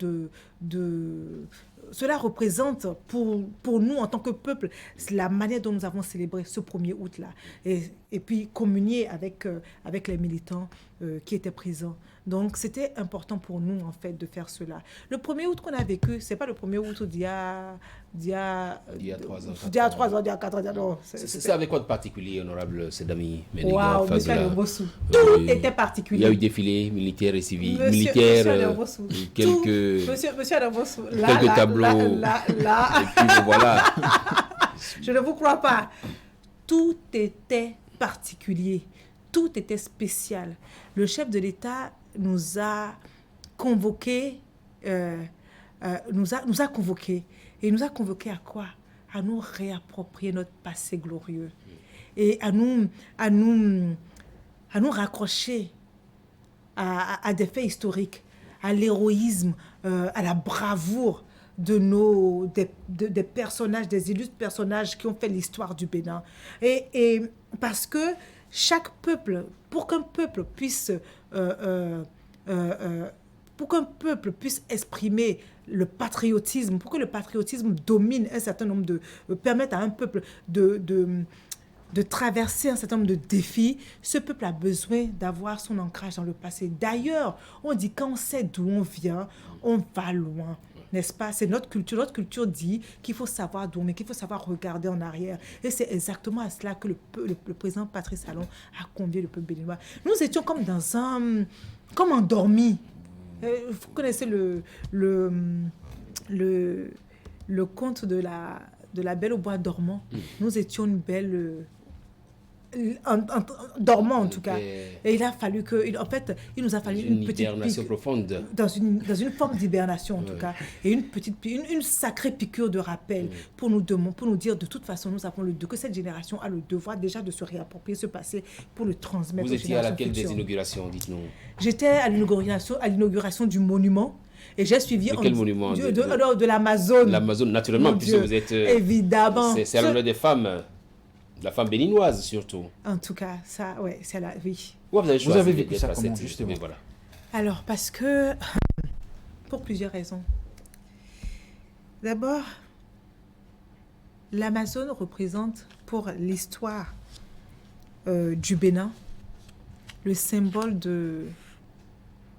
cela représente pour nous en tant que peuple la manière dont nous avons célébré ce 1er août-là et puis communier avec les militants qui étaient présents. Donc, c'était important pour nous, en fait, de faire cela. Le 1er août qu'on a vécu, ce n'est pas le 1er août d'il y a 3 ans. D'il y a 3 ans, d'il y a 4 ans. Non, c'est avec quoi de particulier, honorable Sedami? Waouh, monsieur Adambossou. Tout était particulier. Il y a eu défilé militaire et civil. Monsieur Adambossou. Monsieur Adambossou. Quelques tableaux. Là. Et puis voilà. Je ne vous crois pas. Tout était particulier. Tout était spécial. Le chef de l'État nous a convoqués. Nous a convoqués. Et il nous a convoqués à quoi? À nous réapproprier notre passé glorieux. Et à nous raccrocher à des faits historiques, à l'héroïsme, à la bravoure des personnages, des illustres personnages qui ont fait l'histoire du Bénin. Et parce que chaque peuple, pour qu'un peuple puisse pour qu'un peuple puisse exprimer le patriotisme, pour que le patriotisme domine un certain nombre permette à un peuple de traverser un certain nombre de défis, ce peuple a besoin d'avoir son ancrage dans le passé. D'ailleurs, on dit quand on sait d'où on vient, on va loin. N'est-ce pas? C'est notre culture. Notre culture dit qu'il faut savoir d'où on est, qu'il faut savoir regarder en arrière. Et c'est exactement à cela que le président Patrice Talon a convié le peuple béninois. Nous étions comme comme endormis. Vous connaissez le conte de la Belle au bois dormant. Nous étions une belle... dormant en tout cas. Et il a fallu que... En fait, il nous a fallu une petite hibernation profonde. Dans une forme d'hibernation en tout cas. Et une sacrée piqûre de rappel pour nous dire de toute façon, nous avons que cette génération a le devoir déjà de se réapproprier ce passé pour le transmettre Vous aux étiez à générations laquelle futures. des inaugurations, dites-nous? J'étais à l'inauguration du monument. Et j'ai suivi... De quel monument? De l'Amazone. L'Amazone, naturellement, puisque vous êtes... Évidemment. C'est à l'honneur des femmes, la femme béninoise surtout. En tout cas, ça, ouais, c'est la... Oui. Vous avez choisi avez vécu d'être ça à comment, cette- justement? mais voilà. Alors, parce que... Pour plusieurs raisons. D'abord, l'Amazone représente pour l'histoire du Bénin le symbole de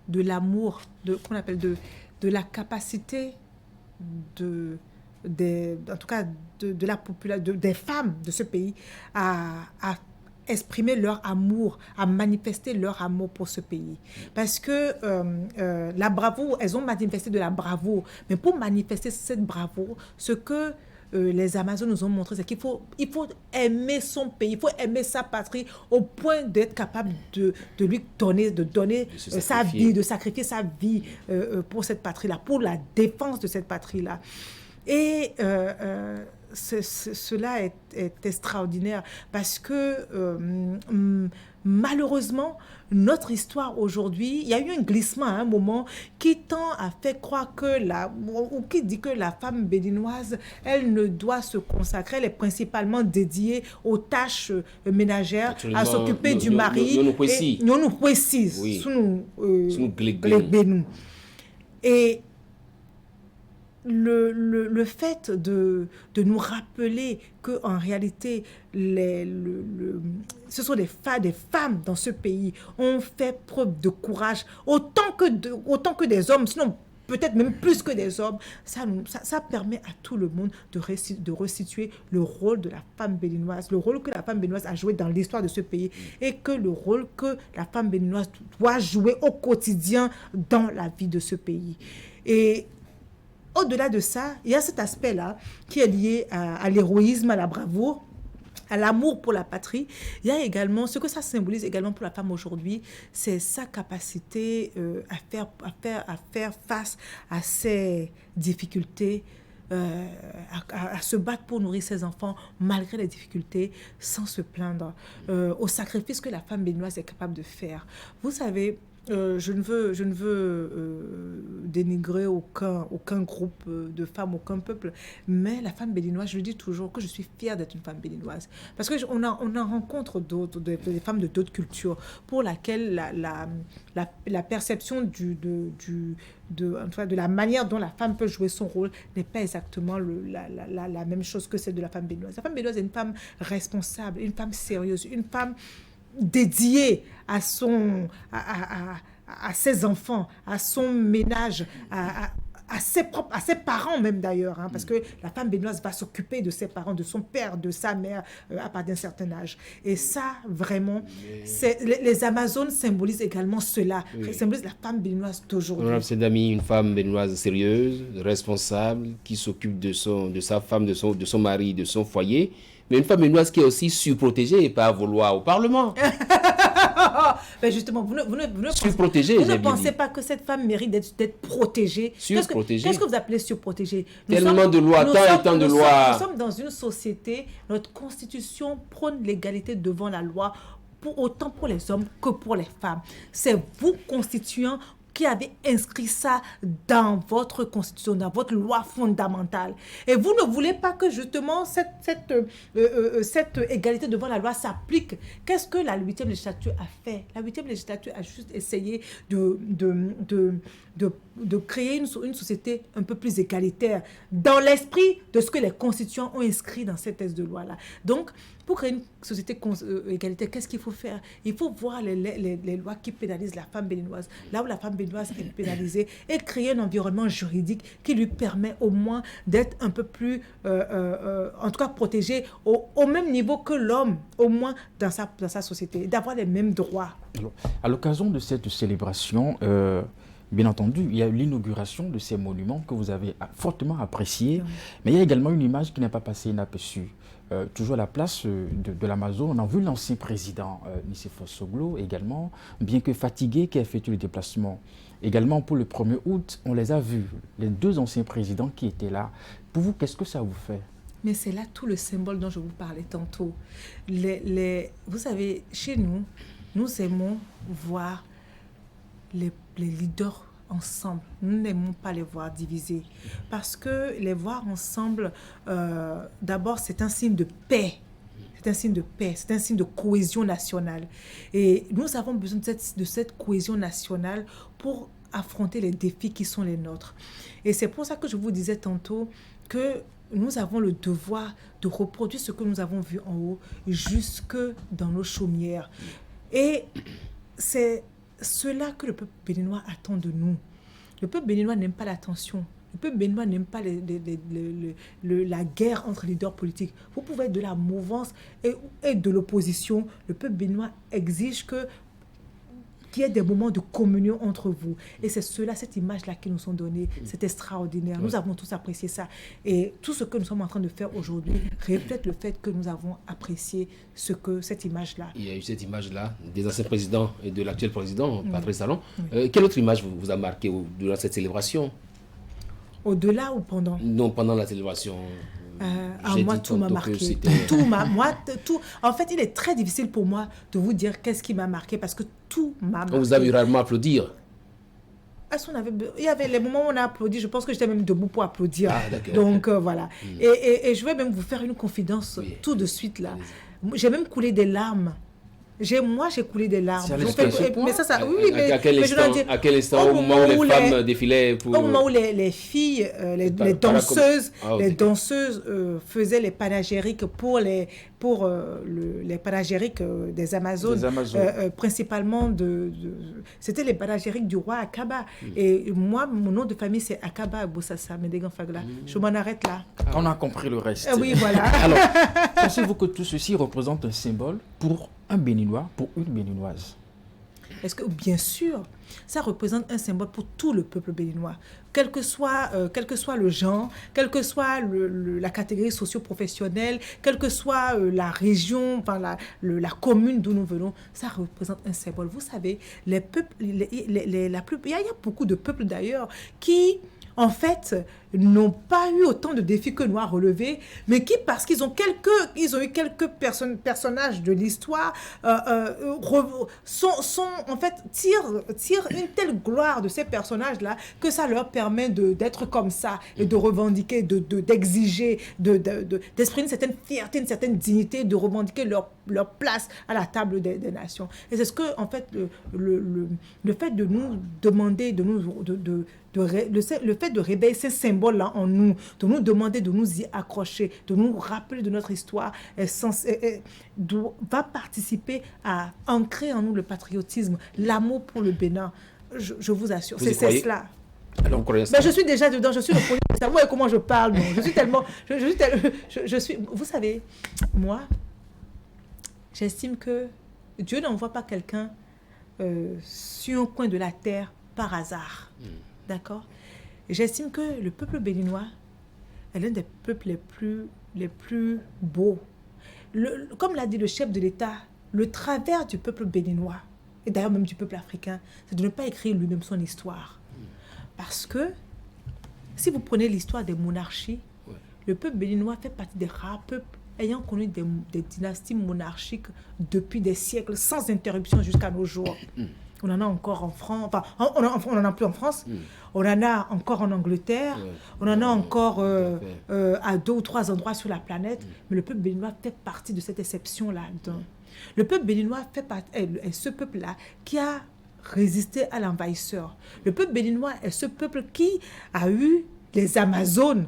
l'amour, qu'on appelle de la capacité en tout cas de la population, des femmes de ce pays à exprimer leur amour, à manifester leur amour pour ce pays. Parce que la bravoure, elles ont manifesté de la bravoure, mais pour manifester cette bravoure, ce que les Amazones nous ont montré, c'est qu'il faut aimer son pays, il faut aimer sa patrie au point d'être capable de lui donner sa vie, de sacrifier sa vie pour cette patrie-là, pour la défense de cette patrie-là. Et cela est extraordinaire parce que malheureusement, notre histoire aujourd'hui, il y a eu un glissement à un moment qui tend à faire croire ou qui dit que la femme béninoise, elle ne doit se consacrer, elle est principalement dédiée aux tâches ménagères, à s'occuper du mari. Nous précise. Oui. Sous nous Glegbenou. Et le fait de nous rappeler qu'en réalité, ce sont des femmes dans ce pays ont fait preuve de courage, autant que des hommes, sinon peut-être même plus que des hommes, ça permet à tout le monde de resituer le rôle de la femme béninoise, le rôle que la femme béninoise a joué dans l'histoire de ce pays et que le rôle que la femme béninoise doit jouer au quotidien dans la vie de ce pays. Et au-delà de ça, il y a cet aspect-là qui est lié à l'héroïsme, à la bravoure, à l'amour pour la patrie. Il y a également, ce que ça symbolise également pour la femme aujourd'hui, c'est sa capacité à faire face à ses difficultés, à se battre pour nourrir ses enfants malgré les difficultés, sans se plaindre, au sacrifice que la femme béninoise est capable de faire. Vous savez, je ne veux dénigrer aucun groupe de femmes, aucun peuple, mais la femme béninoise, je dis toujours que je suis fière d'être une femme béninoise. Parce qu'on en rencontre des femmes de d'autres cultures pour laquelle la perception de la manière dont la femme peut jouer son rôle n'est pas exactement la même chose que celle de la femme béninoise. La femme béninoise est une femme responsable, une femme sérieuse, une femme dédiée à ses enfants, à son ménage, à ses parents même d'ailleurs, hein, parce que la femme béninoise va s'occuper de ses parents, de son père, de sa mère à partir d'un certain âge. Et ça, vraiment, les Amazones symbolisent également cela, symbolisent la femme béninoise d'aujourd'hui. Honorable Sedami, une femme béninoise sérieuse, responsable, qui s'occupe de sa femme, de son mari, de son foyer, mais une femme béninoise qui est aussi surprotégée par vos lois au Parlement. Ben justement, vous ne pensez pas que cette femme mérite d'être protégée. Surprotégée. Qu'est-ce que vous appelez surprotégée? Tellement de lois, tant et tant de lois. Nous sommes dans une société, notre constitution prône l'égalité devant la loi, autant pour les hommes que pour les femmes. C'est vous, constituants, qui avez inscrit ça dans votre constitution, dans votre loi fondamentale. Et vous ne voulez pas que justement cette égalité devant la loi s'applique. Qu'est-ce que la 8e législature a fait? La 8e législature a juste essayé de créer une société un peu plus égalitaire dans l'esprit de ce que les constituants ont inscrit dans cette thèse de loi-là. Donc, pour créer une société égalitaire, qu'est-ce qu'il faut faire? Il faut voir les lois qui pénalisent la femme béninoise, là où la femme béninoise est pénalisée, et créer un environnement juridique qui lui permet au moins d'être un peu plus, en tout cas protégée au même niveau que l'homme, au moins dans sa société, d'avoir les mêmes droits. Alors, à l'occasion de cette célébration, bien entendu, il y a eu l'inauguration de ces monuments que vous avez fortement appréciés, mais il y a également une image qui n'est pas passée inaperçue. Toujours à la place de l'Amazon, on a vu l'ancien président Nicéphore Soglo également, bien que fatigué, qui a effectué le déplacement. Également pour le 1er août, on les a vus, les 2 anciens présidents qui étaient là. Pour vous, qu'est-ce que ça vous fait? Mais c'est là tout le symbole dont je vous parlais tantôt. Vous savez, chez nous, nous aimons voir les leaders ensemble. Nous n'aimons pas les voir divisés. Parce que les voir ensemble, d'abord, c'est un signe de paix. C'est un signe de paix, c'est un signe de cohésion nationale. Et nous avons besoin de cette cohésion nationale pour affronter les défis qui sont les nôtres. Et c'est pour ça que je vous disais tantôt que nous avons le devoir de reproduire ce que nous avons vu en haut jusque dans nos chaumières. Et c'est cela que le peuple béninois attend de nous. Le peuple béninois n'aime pas la tension. Le peuple béninois n'aime pas la guerre entre leaders politiques. Vous pouvez être de la mouvance et de l'opposition. Le peuple béninois exige qu'il y ait des moments de communion entre vous. Et c'est cette image-là qui nous sont donnés. C'est extraordinaire. Nous avons tous apprécié ça. Et tout ce que nous sommes en train de faire aujourd'hui reflète le fait que nous avons apprécié cette image-là. Il y a eu cette image-là des anciens présidents et de l'actuel président, Patrice Talon. Quelle autre image vous a marqué durant cette célébration? Au-delà ou pendant? Non, pendant la célébration. Moi, tout m'a marqué. En fait, il est très difficile pour moi de vous dire qu'est-ce qui m'a marqué parce que tout m'a marqué. On vous a vu rarement applaudir. Il y avait les moments où on a applaudi. Je pense que j'étais même debout pour applaudir. Ah, d'accord. Donc, voilà. Et je vais même vous faire une confidence tout de suite là. J'ai même coulé des larmes. Moi, j'ai coulé des larmes. Mais ça, oui, mais à quel instant, au moment où les femmes défilaient pour... Au moment où les filles, les danseuses, faisaient les panégyriques pour les panégyriques des Amazones, principalement c'était les panégyriques du roi Akaba. Et moi, mon nom de famille, c'est Akaba Boussassa Médégan Fagla. Je m'en arrête là. On a compris le reste. Oui, voilà. Alors, pensez-vous que tout ceci représente un symbole pour un Béninois, pour une Béninoise? Est-ce que, bien sûr, ça représente un symbole pour tout le peuple béninois, quel que soit le genre, quelle que soit la catégorie socio-professionnelle, quelle que soit la région, la commune d'où nous venons, ça représente un symbole. Vous savez, les peuples, il y a beaucoup de peuples d'ailleurs qui, en fait, n'ont pas eu autant de défis que nous à relever, mais qui, parce qu'ils ont eu quelques personnages de l'histoire, en fait, tirent une telle gloire de ces personnages-là que ça leur permet d'être comme ça et de revendiquer, d'exiger, d'exprimer une certaine fierté, une certaine dignité, de revendiquer leur place à la table des nations. Et c'est ce que, en fait, le fait de nous demander, le fait de réveiller ces symboles-là en nous, de nous demander de nous y accrocher, de nous rappeler de notre histoire, va participer à ancrer en nous le patriotisme, l'amour pour le Bénin. Je vous assure, c'est cela. Alors, je suis déjà dedans, je suis le produit de ça. Vous voyez comment je parle, non? Je suis tellement... vous savez, moi, j'estime que Dieu n'envoie pas quelqu'un sur un coin de la terre par hasard. D'accord? J'estime que le peuple béninois est l'un des peuples les plus beaux. Comme l'a dit le chef de l'État, le travers du peuple béninois, et d'ailleurs même du peuple africain, c'est de ne pas écrire lui-même son histoire. Parce que si vous prenez l'histoire des monarchies, le peuple béninois fait partie des rares peuples ayant connu des dynasties monarchiques depuis des siècles, sans interruption jusqu'à nos jours. On en a encore en France. Enfin, on en a plus en France. On en a encore en Angleterre. On en a encore à 2 ou 3 endroits sur la planète. Mais le peuple béninois fait partie de cette exception-là. Le peuple béninois est ce peuple-là qui a résisté à l'envahisseur. Le peuple béninois est ce peuple qui a eu les Amazones,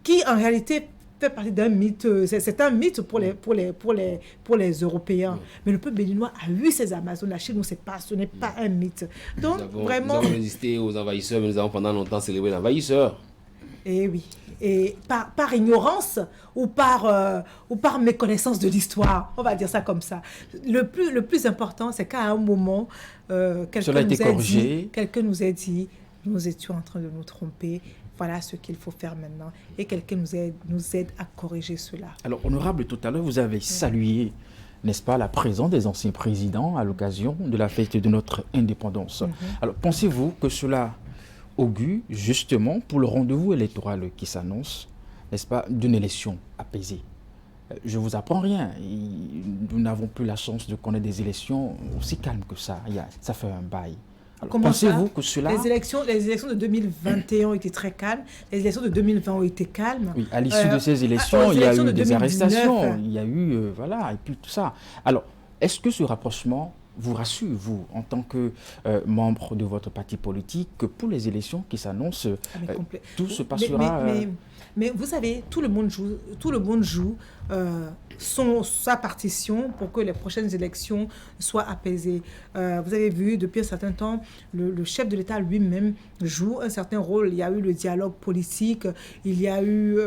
qui en réalité fait partie d'un mythe. C'est un mythe pour les Européens. Mais le peuple béninois a eu ces Amazones. La Chine, ce n'est pas un mythe. Donc, nous avons résisté aux envahisseurs, mais nous avons pendant longtemps célébré l'envahisseur. Et oui. Et par ignorance ou par méconnaissance de l'histoire, on va dire ça comme ça. Le plus important, c'est qu'à un moment, quelqu'un nous a dit, nous étions en train de nous tromper. Voilà ce qu'il faut faire maintenant. Et quelqu'un nous aide à corriger cela. Alors, honorable, tout à l'heure, vous avez salué, n'est-ce pas, la présence des anciens présidents à l'occasion de la fête de notre indépendance. Alors, pensez-vous que cela augure justement pour le rendez-vous électoral qui s'annonce, n'est-ce pas, d'une élection apaisée? Je ne vous apprends rien. Nous n'avons plus la chance de connaître des élections aussi calmes que ça. Ça fait un bail. Pensez-vous que cela... Les élections de 2021 ont été très calmes. Les élections de 2020 ont été calmes. Oui, à l'issue de ces élections, il y a eu des arrestations. Il y a eu... voilà, et puis tout ça. Alors, est-ce que ce rapprochement vous rassure, vous, en tant que membre de votre parti politique, que pour les élections qui s'annoncent, tout se passera... Mais vous savez, tout le monde joue sa partition pour que les prochaines élections soient apaisées. Vous avez vu, depuis un certain temps, le chef de l'État lui-même joue un certain rôle. Il y a eu le dialogue politique, il y a eu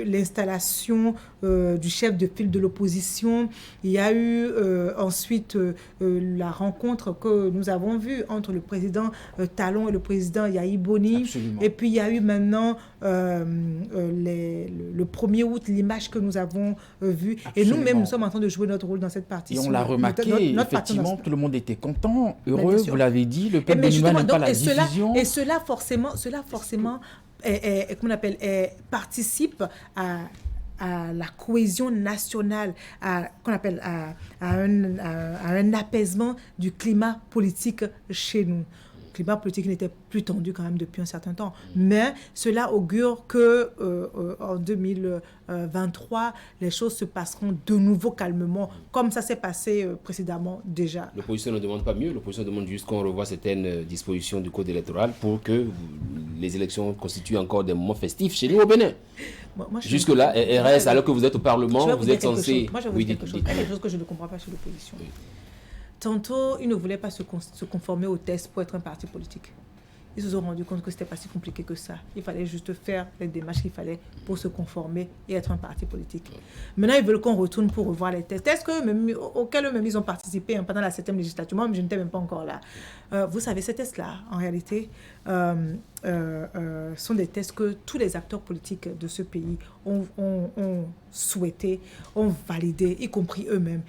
l'installation du chef de file de l'opposition, il y a eu ensuite la rencontre que nous avons vue entre le président Talon et le président Yahi Boni. Absolument. Et puis il y a eu maintenant le 1er août, l'image que nous avons vue. Et nous-mêmes, nous sommes en train de jouer notre rôle dans cette partition. Et on l'a remarqué, effectivement, tout le monde était content, heureux, vous l'avez dit, le peuple béninois n'aime pas la division. Et cela forcément participe à la cohésion nationale, à un apaisement du climat politique chez nous. Le climat politique n'était plus tendu quand même depuis un certain temps. Mais cela augure que en 2023, les choses se passeront de nouveau calmement, comme ça s'est passé précédemment déjà. L'opposition ne demande pas mieux, l'opposition demande juste qu'on revoie certaines dispositions du code électoral pour que les élections constituent encore des moments festifs chez nous au Bénin. Jusque-là, RS, alors que vous êtes au Parlement, vous êtes censé... Moi, je vais vous dire quelque chose. Il y a quelque chose que je ne comprends pas chez l'opposition. Oui. Tantôt, ils ne voulaient pas se conformer aux tests pour être un parti politique. Ils se sont rendus compte que ce n'était pas si compliqué que ça. Il fallait juste faire les démarches qu'il fallait pour se conformer et être un parti politique. Maintenant, ils veulent qu'on retourne pour revoir les tests. Tests auxquels eux-mêmes ils ont participé pendant la 7e législature. Moi, je n'étais même pas encore là. Vous savez, ces tests-là, en réalité, sont des tests que tous les acteurs politiques de ce pays ont souhaité, ont validé, y compris eux-mêmes.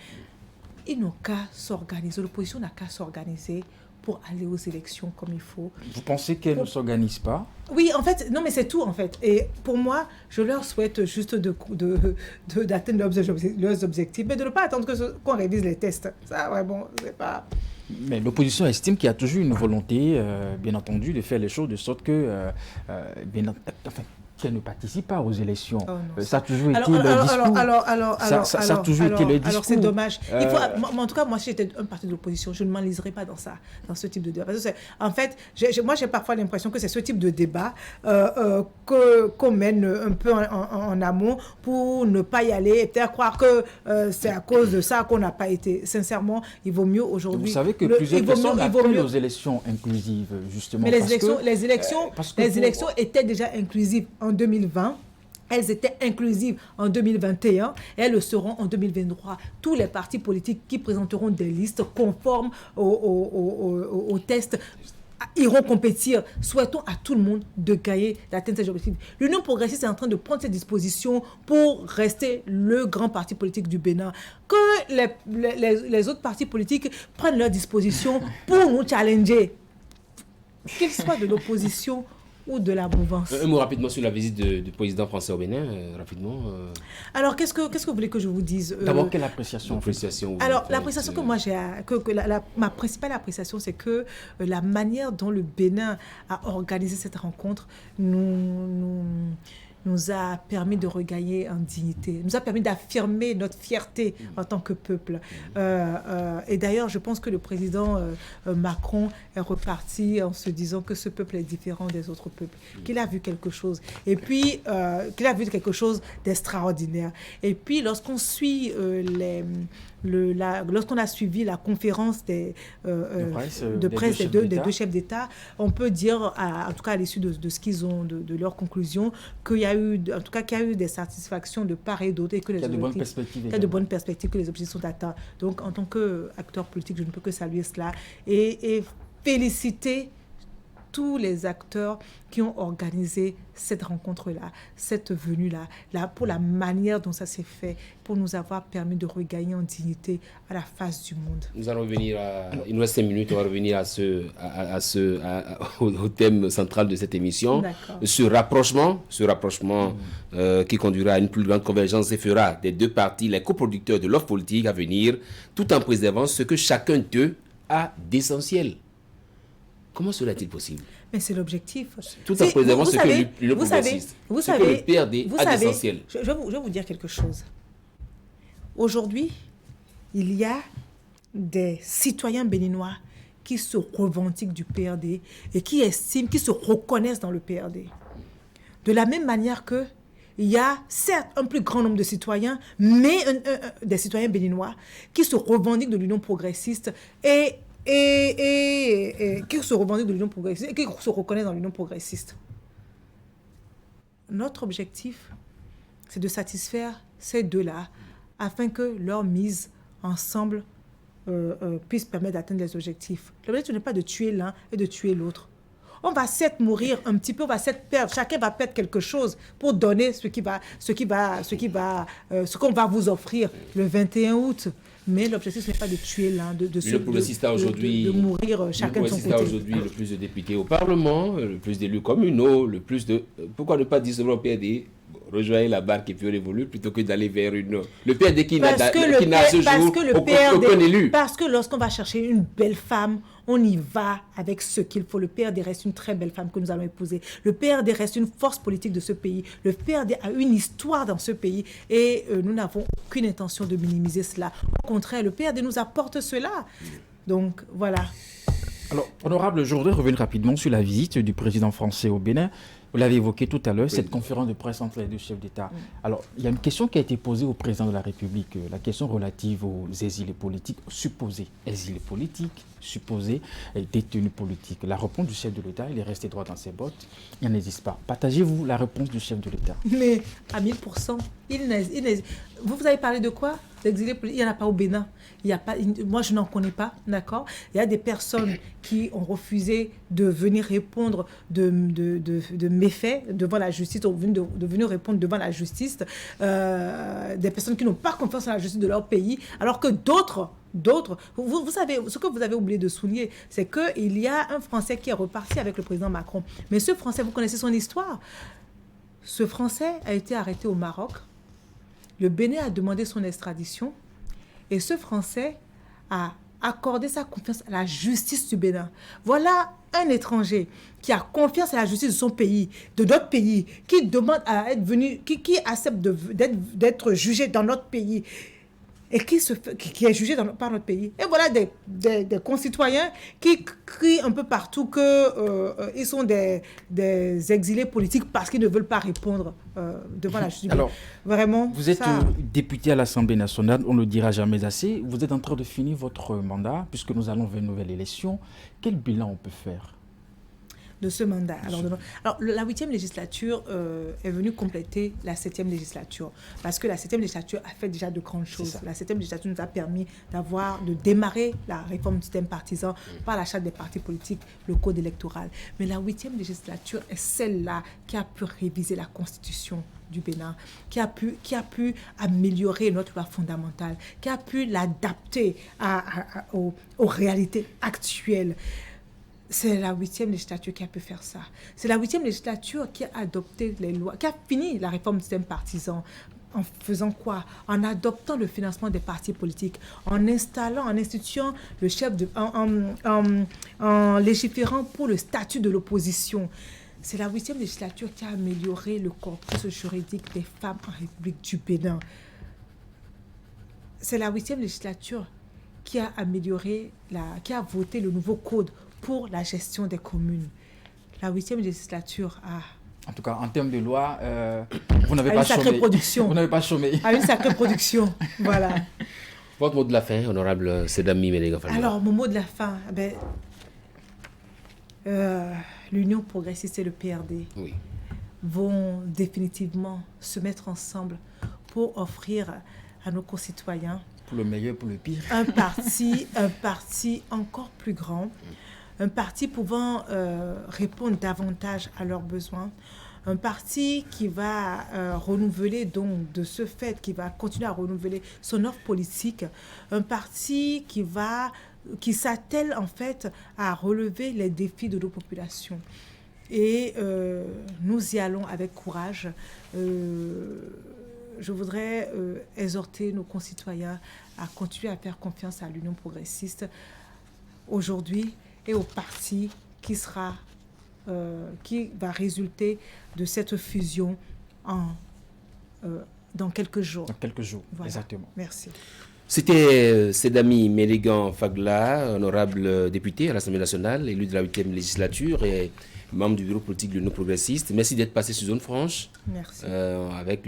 Ils n'ont qu'à s'organiser, l'opposition n'a qu'à s'organiser pour aller aux élections comme il faut. Vous pensez qu'elles ne s'organisent pas? Oui, en fait, non, mais c'est tout, en fait. Et pour moi, je leur souhaite juste d'atteindre leurs objectifs, mais de ne pas attendre qu'on révise les tests. Ça, ouais, bon, c'est pas... Mais l'opposition estime qu'il y a toujours une volonté, bien entendu, de faire les choses de sorte que... qu'elle ne participe pas aux élections. Oh, ça a toujours été le discours. Ça a toujours été le discours. Alors c'est dommage. En tout cas, moi, si j'étais un parti de l'opposition, je ne m'enliserais pas dans ce type de débat. Parce que en fait, moi, j'ai parfois l'impression que c'est ce type de débat qu'on mène un peu en amont pour ne pas y aller et peut-être croire que c'est à cause de ça qu'on n'a pas été. Sincèrement, il vaut mieux aujourd'hui... Vous savez que plusieurs personnes appellent aux élections inclusives, justement. Mais les élections étaient déjà inclusives en 2020, elles étaient inclusives en 2021 et elles le seront en 2023. Tous les partis politiques qui présenteront des listes conformes aux tests iront compétir. Souhaitons à tout le monde de gagner, d'atteindre ces objectifs. L'Union progressiste est en train de prendre ses dispositions pour rester le grand parti politique du Bénin. Que les autres partis politiques prennent leurs dispositions pour nous challenger. Qu'ils soient de l'opposition ou de la mouvance. Un mot rapidement sur la visite du président français au Bénin, rapidement. Alors, qu'est-ce que vous voulez que je vous dise? D'abord, quelle appréciation Alors, l'appréciation que moi j'ai, ma principale appréciation, c'est que la manière dont le Bénin a organisé cette rencontre nous a permis de regagner en dignité, nous a permis d'affirmer notre fierté en tant que peuple. Et d'ailleurs, je pense que le président Macron est reparti en se disant que ce peuple est différent des autres peuples, qu'il a vu quelque chose, et puis qu'il a vu quelque chose d'extraordinaire. Et puis, lorsqu'on suit lorsqu'on a suivi la conférence de presse des deux chefs d'État, on peut dire, en tout cas à l'issue de ce qu'ils ont, de leurs conclusions, qu'il y a eu des satisfactions de part et d'autre, et que il y a de bonnes perspectives, que les objectifs sont atteints. Donc, en tant qu'acteur politique, je ne peux que saluer cela et féliciter tous les acteurs qui ont organisé cette rencontre-là, cette venue-là, pour la manière dont ça s'est fait, pour nous avoir permis de regagner en dignité à la face du monde. Nous allons revenir il nous reste 5 minutes, on va revenir au thème central de cette émission. Ce rapprochement qui conduira à une plus grande convergence et fera des deux parties les coproducteurs de l'offre politique à venir, tout en préservant ce que chacun d'eux a d'essentiel. Comment cela est-il possible? Mais c'est l'objectif. Tout en préservant ce que l'Union progressiste, ce que le PRD a d'essentiel. Je vais vous dire quelque chose. Aujourd'hui, il y a des citoyens béninois qui se revendiquent du PRD et qui estiment, qui se reconnaissent dans le PRD. De la même manière que il y a certes un plus grand nombre de citoyens, mais des citoyens béninois qui se revendiquent de l'Union progressiste et qui se revendiquent de l'Union progressiste et qui se reconnaissent dans l'Union progressiste. Notre objectif, c'est de satisfaire ces deux-là afin que leur mise ensemble puisse permettre d'atteindre les objectifs. L'objectif n'est pas de tuer l'un et de tuer l'autre. On va certes mourir un petit peu, on va certes perdre, chacun va perdre quelque chose pour donner ce qu'on va vous offrir le 21 août. Mais l'objectif, ce n'est pas de tuer l'un, de mourir chacun de son côté. Aujourd'hui, le plus de députés au Parlement, le plus d'élus communaux, le plus de... Pourquoi ne pas dire seulement PRD, rejoindre la barque et puis révolue plutôt que d'aller vers le PRD qui n'a à ce jour aucun élu. Parce que lorsqu'on va chercher une belle femme, on y va avec ce qu'il faut. Le PRD reste une très belle femme que nous allons épouser. Le PRD reste une force politique de ce pays. Le PRD a une histoire dans ce pays et nous n'avons aucune intention de minimiser cela. Au contraire, le PRD nous apporte cela. Donc, voilà. Alors, honorable, je voudrais revenir rapidement sur la visite du président français au Bénin. Vous l'avez évoqué tout à l'heure, cette conférence de presse entre les deux chefs d'État. Alors, il y a une question qui a été posée au président de la République, la question relative aux exilés politiques, supposés exilés politiques, supposés détenus politiques. La réponse du chef de l'État, il est resté droit dans ses bottes, il n'existe pas. Partagez-vous la réponse du chef de l'État? Mais à 1000%, vous avez parlé de quoi? D'exilés politiques, il n'y en a pas au Bénin. Moi, je n'en connais pas, d'accord? Il y a des personnes qui ont refusé de venir répondre de méfaits devant la justice, de venir répondre devant la justice, des personnes qui n'ont pas confiance en la justice de leur pays, alors que d'autres, vous savez, ce que vous avez oublié de souligner, c'est qu'il y a un Français qui est reparti avec le président Macron. Mais ce Français, vous connaissez son histoire. Ce Français a été arrêté au Maroc. Le Bénin a demandé son extradition et ce Français a accordé sa confiance à la justice du Bénin. Voilà un étranger qui a confiance à la justice de son pays, de notre pays, qui demande à être venu, qui accepte d'être jugé dans notre pays et qui est jugé par notre pays. Et voilà des concitoyens qui crient un peu partout qu'ils sont des exilés politiques parce qu'ils ne veulent pas répondre devant la justice. Alors, vraiment, vous êtes député à l'Assemblée nationale, on ne le dira jamais assez. Vous êtes en train de finir votre mandat, puisque nous allons vers une nouvelle élection. Quel bilan on peut faire de ce mandat? Alors, la 8e législature est venue compléter la 7e législature, parce que la 7e législature a fait déjà de grandes choses. La 7e législature nous a permis de démarrer la réforme du système partisan par la charte des partis politiques, le code électoral. Mais la 8e législature est celle-là qui a pu réviser la constitution du Bénin, qui a pu améliorer notre loi fondamentale, qui a pu l'adapter aux réalités actuelles. c'est la 8e législature qui a pu faire ça. C'est la 8e législature qui a adopté les lois, qui a fini la réforme du système partisan. En faisant quoi? En adoptant le financement des partis politiques, en installant, en instituant le chef en légiférant pour le statut de l'opposition. C'est la 8e législature qui a amélioré le corpus juridique des femmes en République du Bénin. C'est la 8e législature qui a amélioré, qui a voté le nouveau code pour la gestion des communes. La 8e législature a... En tout cas, en termes de loi, vous n'avez pas chômé. Une sacrée production. Vous n'avez pas chômé. À une sacrée production, voilà. Votre mot de la fin, honorable Sedami Mélégan Fagla. Alors, mon mot de la fin, l'Union progressiste et le PRD vont définitivement se mettre ensemble pour offrir à nos concitoyens, pour le meilleur, pour le pire, un parti encore plus grand, un parti pouvant répondre davantage à leurs besoins, un parti qui va renouveler, donc de ce fait, qui va continuer à renouveler son offre politique, un parti qui s'attelle en fait à relever les défis de nos populations. Et nous y allons avec courage. Je voudrais exhorter nos concitoyens à continuer à faire confiance à l'Union progressiste aujourd'hui et au parti qui va résulter de cette fusion dans quelques jours. Dans quelques jours, voilà. Exactement. Merci. C'était Sedami Mélégan Fagla, honorable député à l'Assemblée nationale, élu de la 8e législature et membre du bureau politique de l'Union progressiste. Merci d'être passé sur Zone Franche. Merci. Avec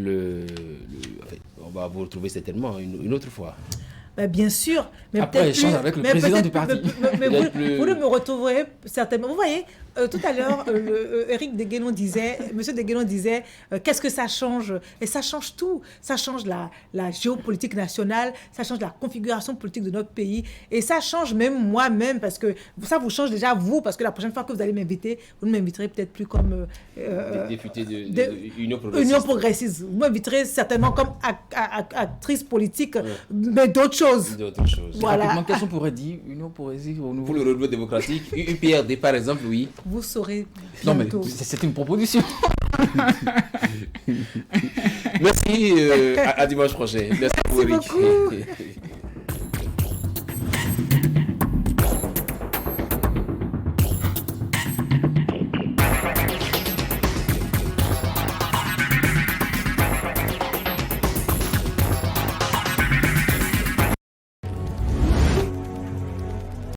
on va vous retrouver certainement une autre fois. Bien sûr, mais après échange avec le président du parti. Mais vous me retrouverez certainement. Vous voyez, tout à l'heure, Éric Deguenon disait, Monsieur Deguenon disait, qu'est-ce que ça change? Et ça change tout. Ça change la géopolitique nationale, ça change la configuration politique de notre pays, et ça change même moi-même, parce que ça vous change déjà vous, parce que la prochaine fois que vous allez m'inviter, vous ne m'inviterez peut-être plus comme député de Union progressiste. Union progressiste. Vous m'inviterez certainement comme actrice politique, mais d'autres choses. Voilà. Rapidement, qu'est-ce qu'on pourrait dire? Union progressiste au nouveau... Pour le renouveau démocratique, UPRD par exemple, oui. Vous saurez bientôt. Non, mais c'est une proposition. Merci, à dimanche prochain. Merci beaucoup.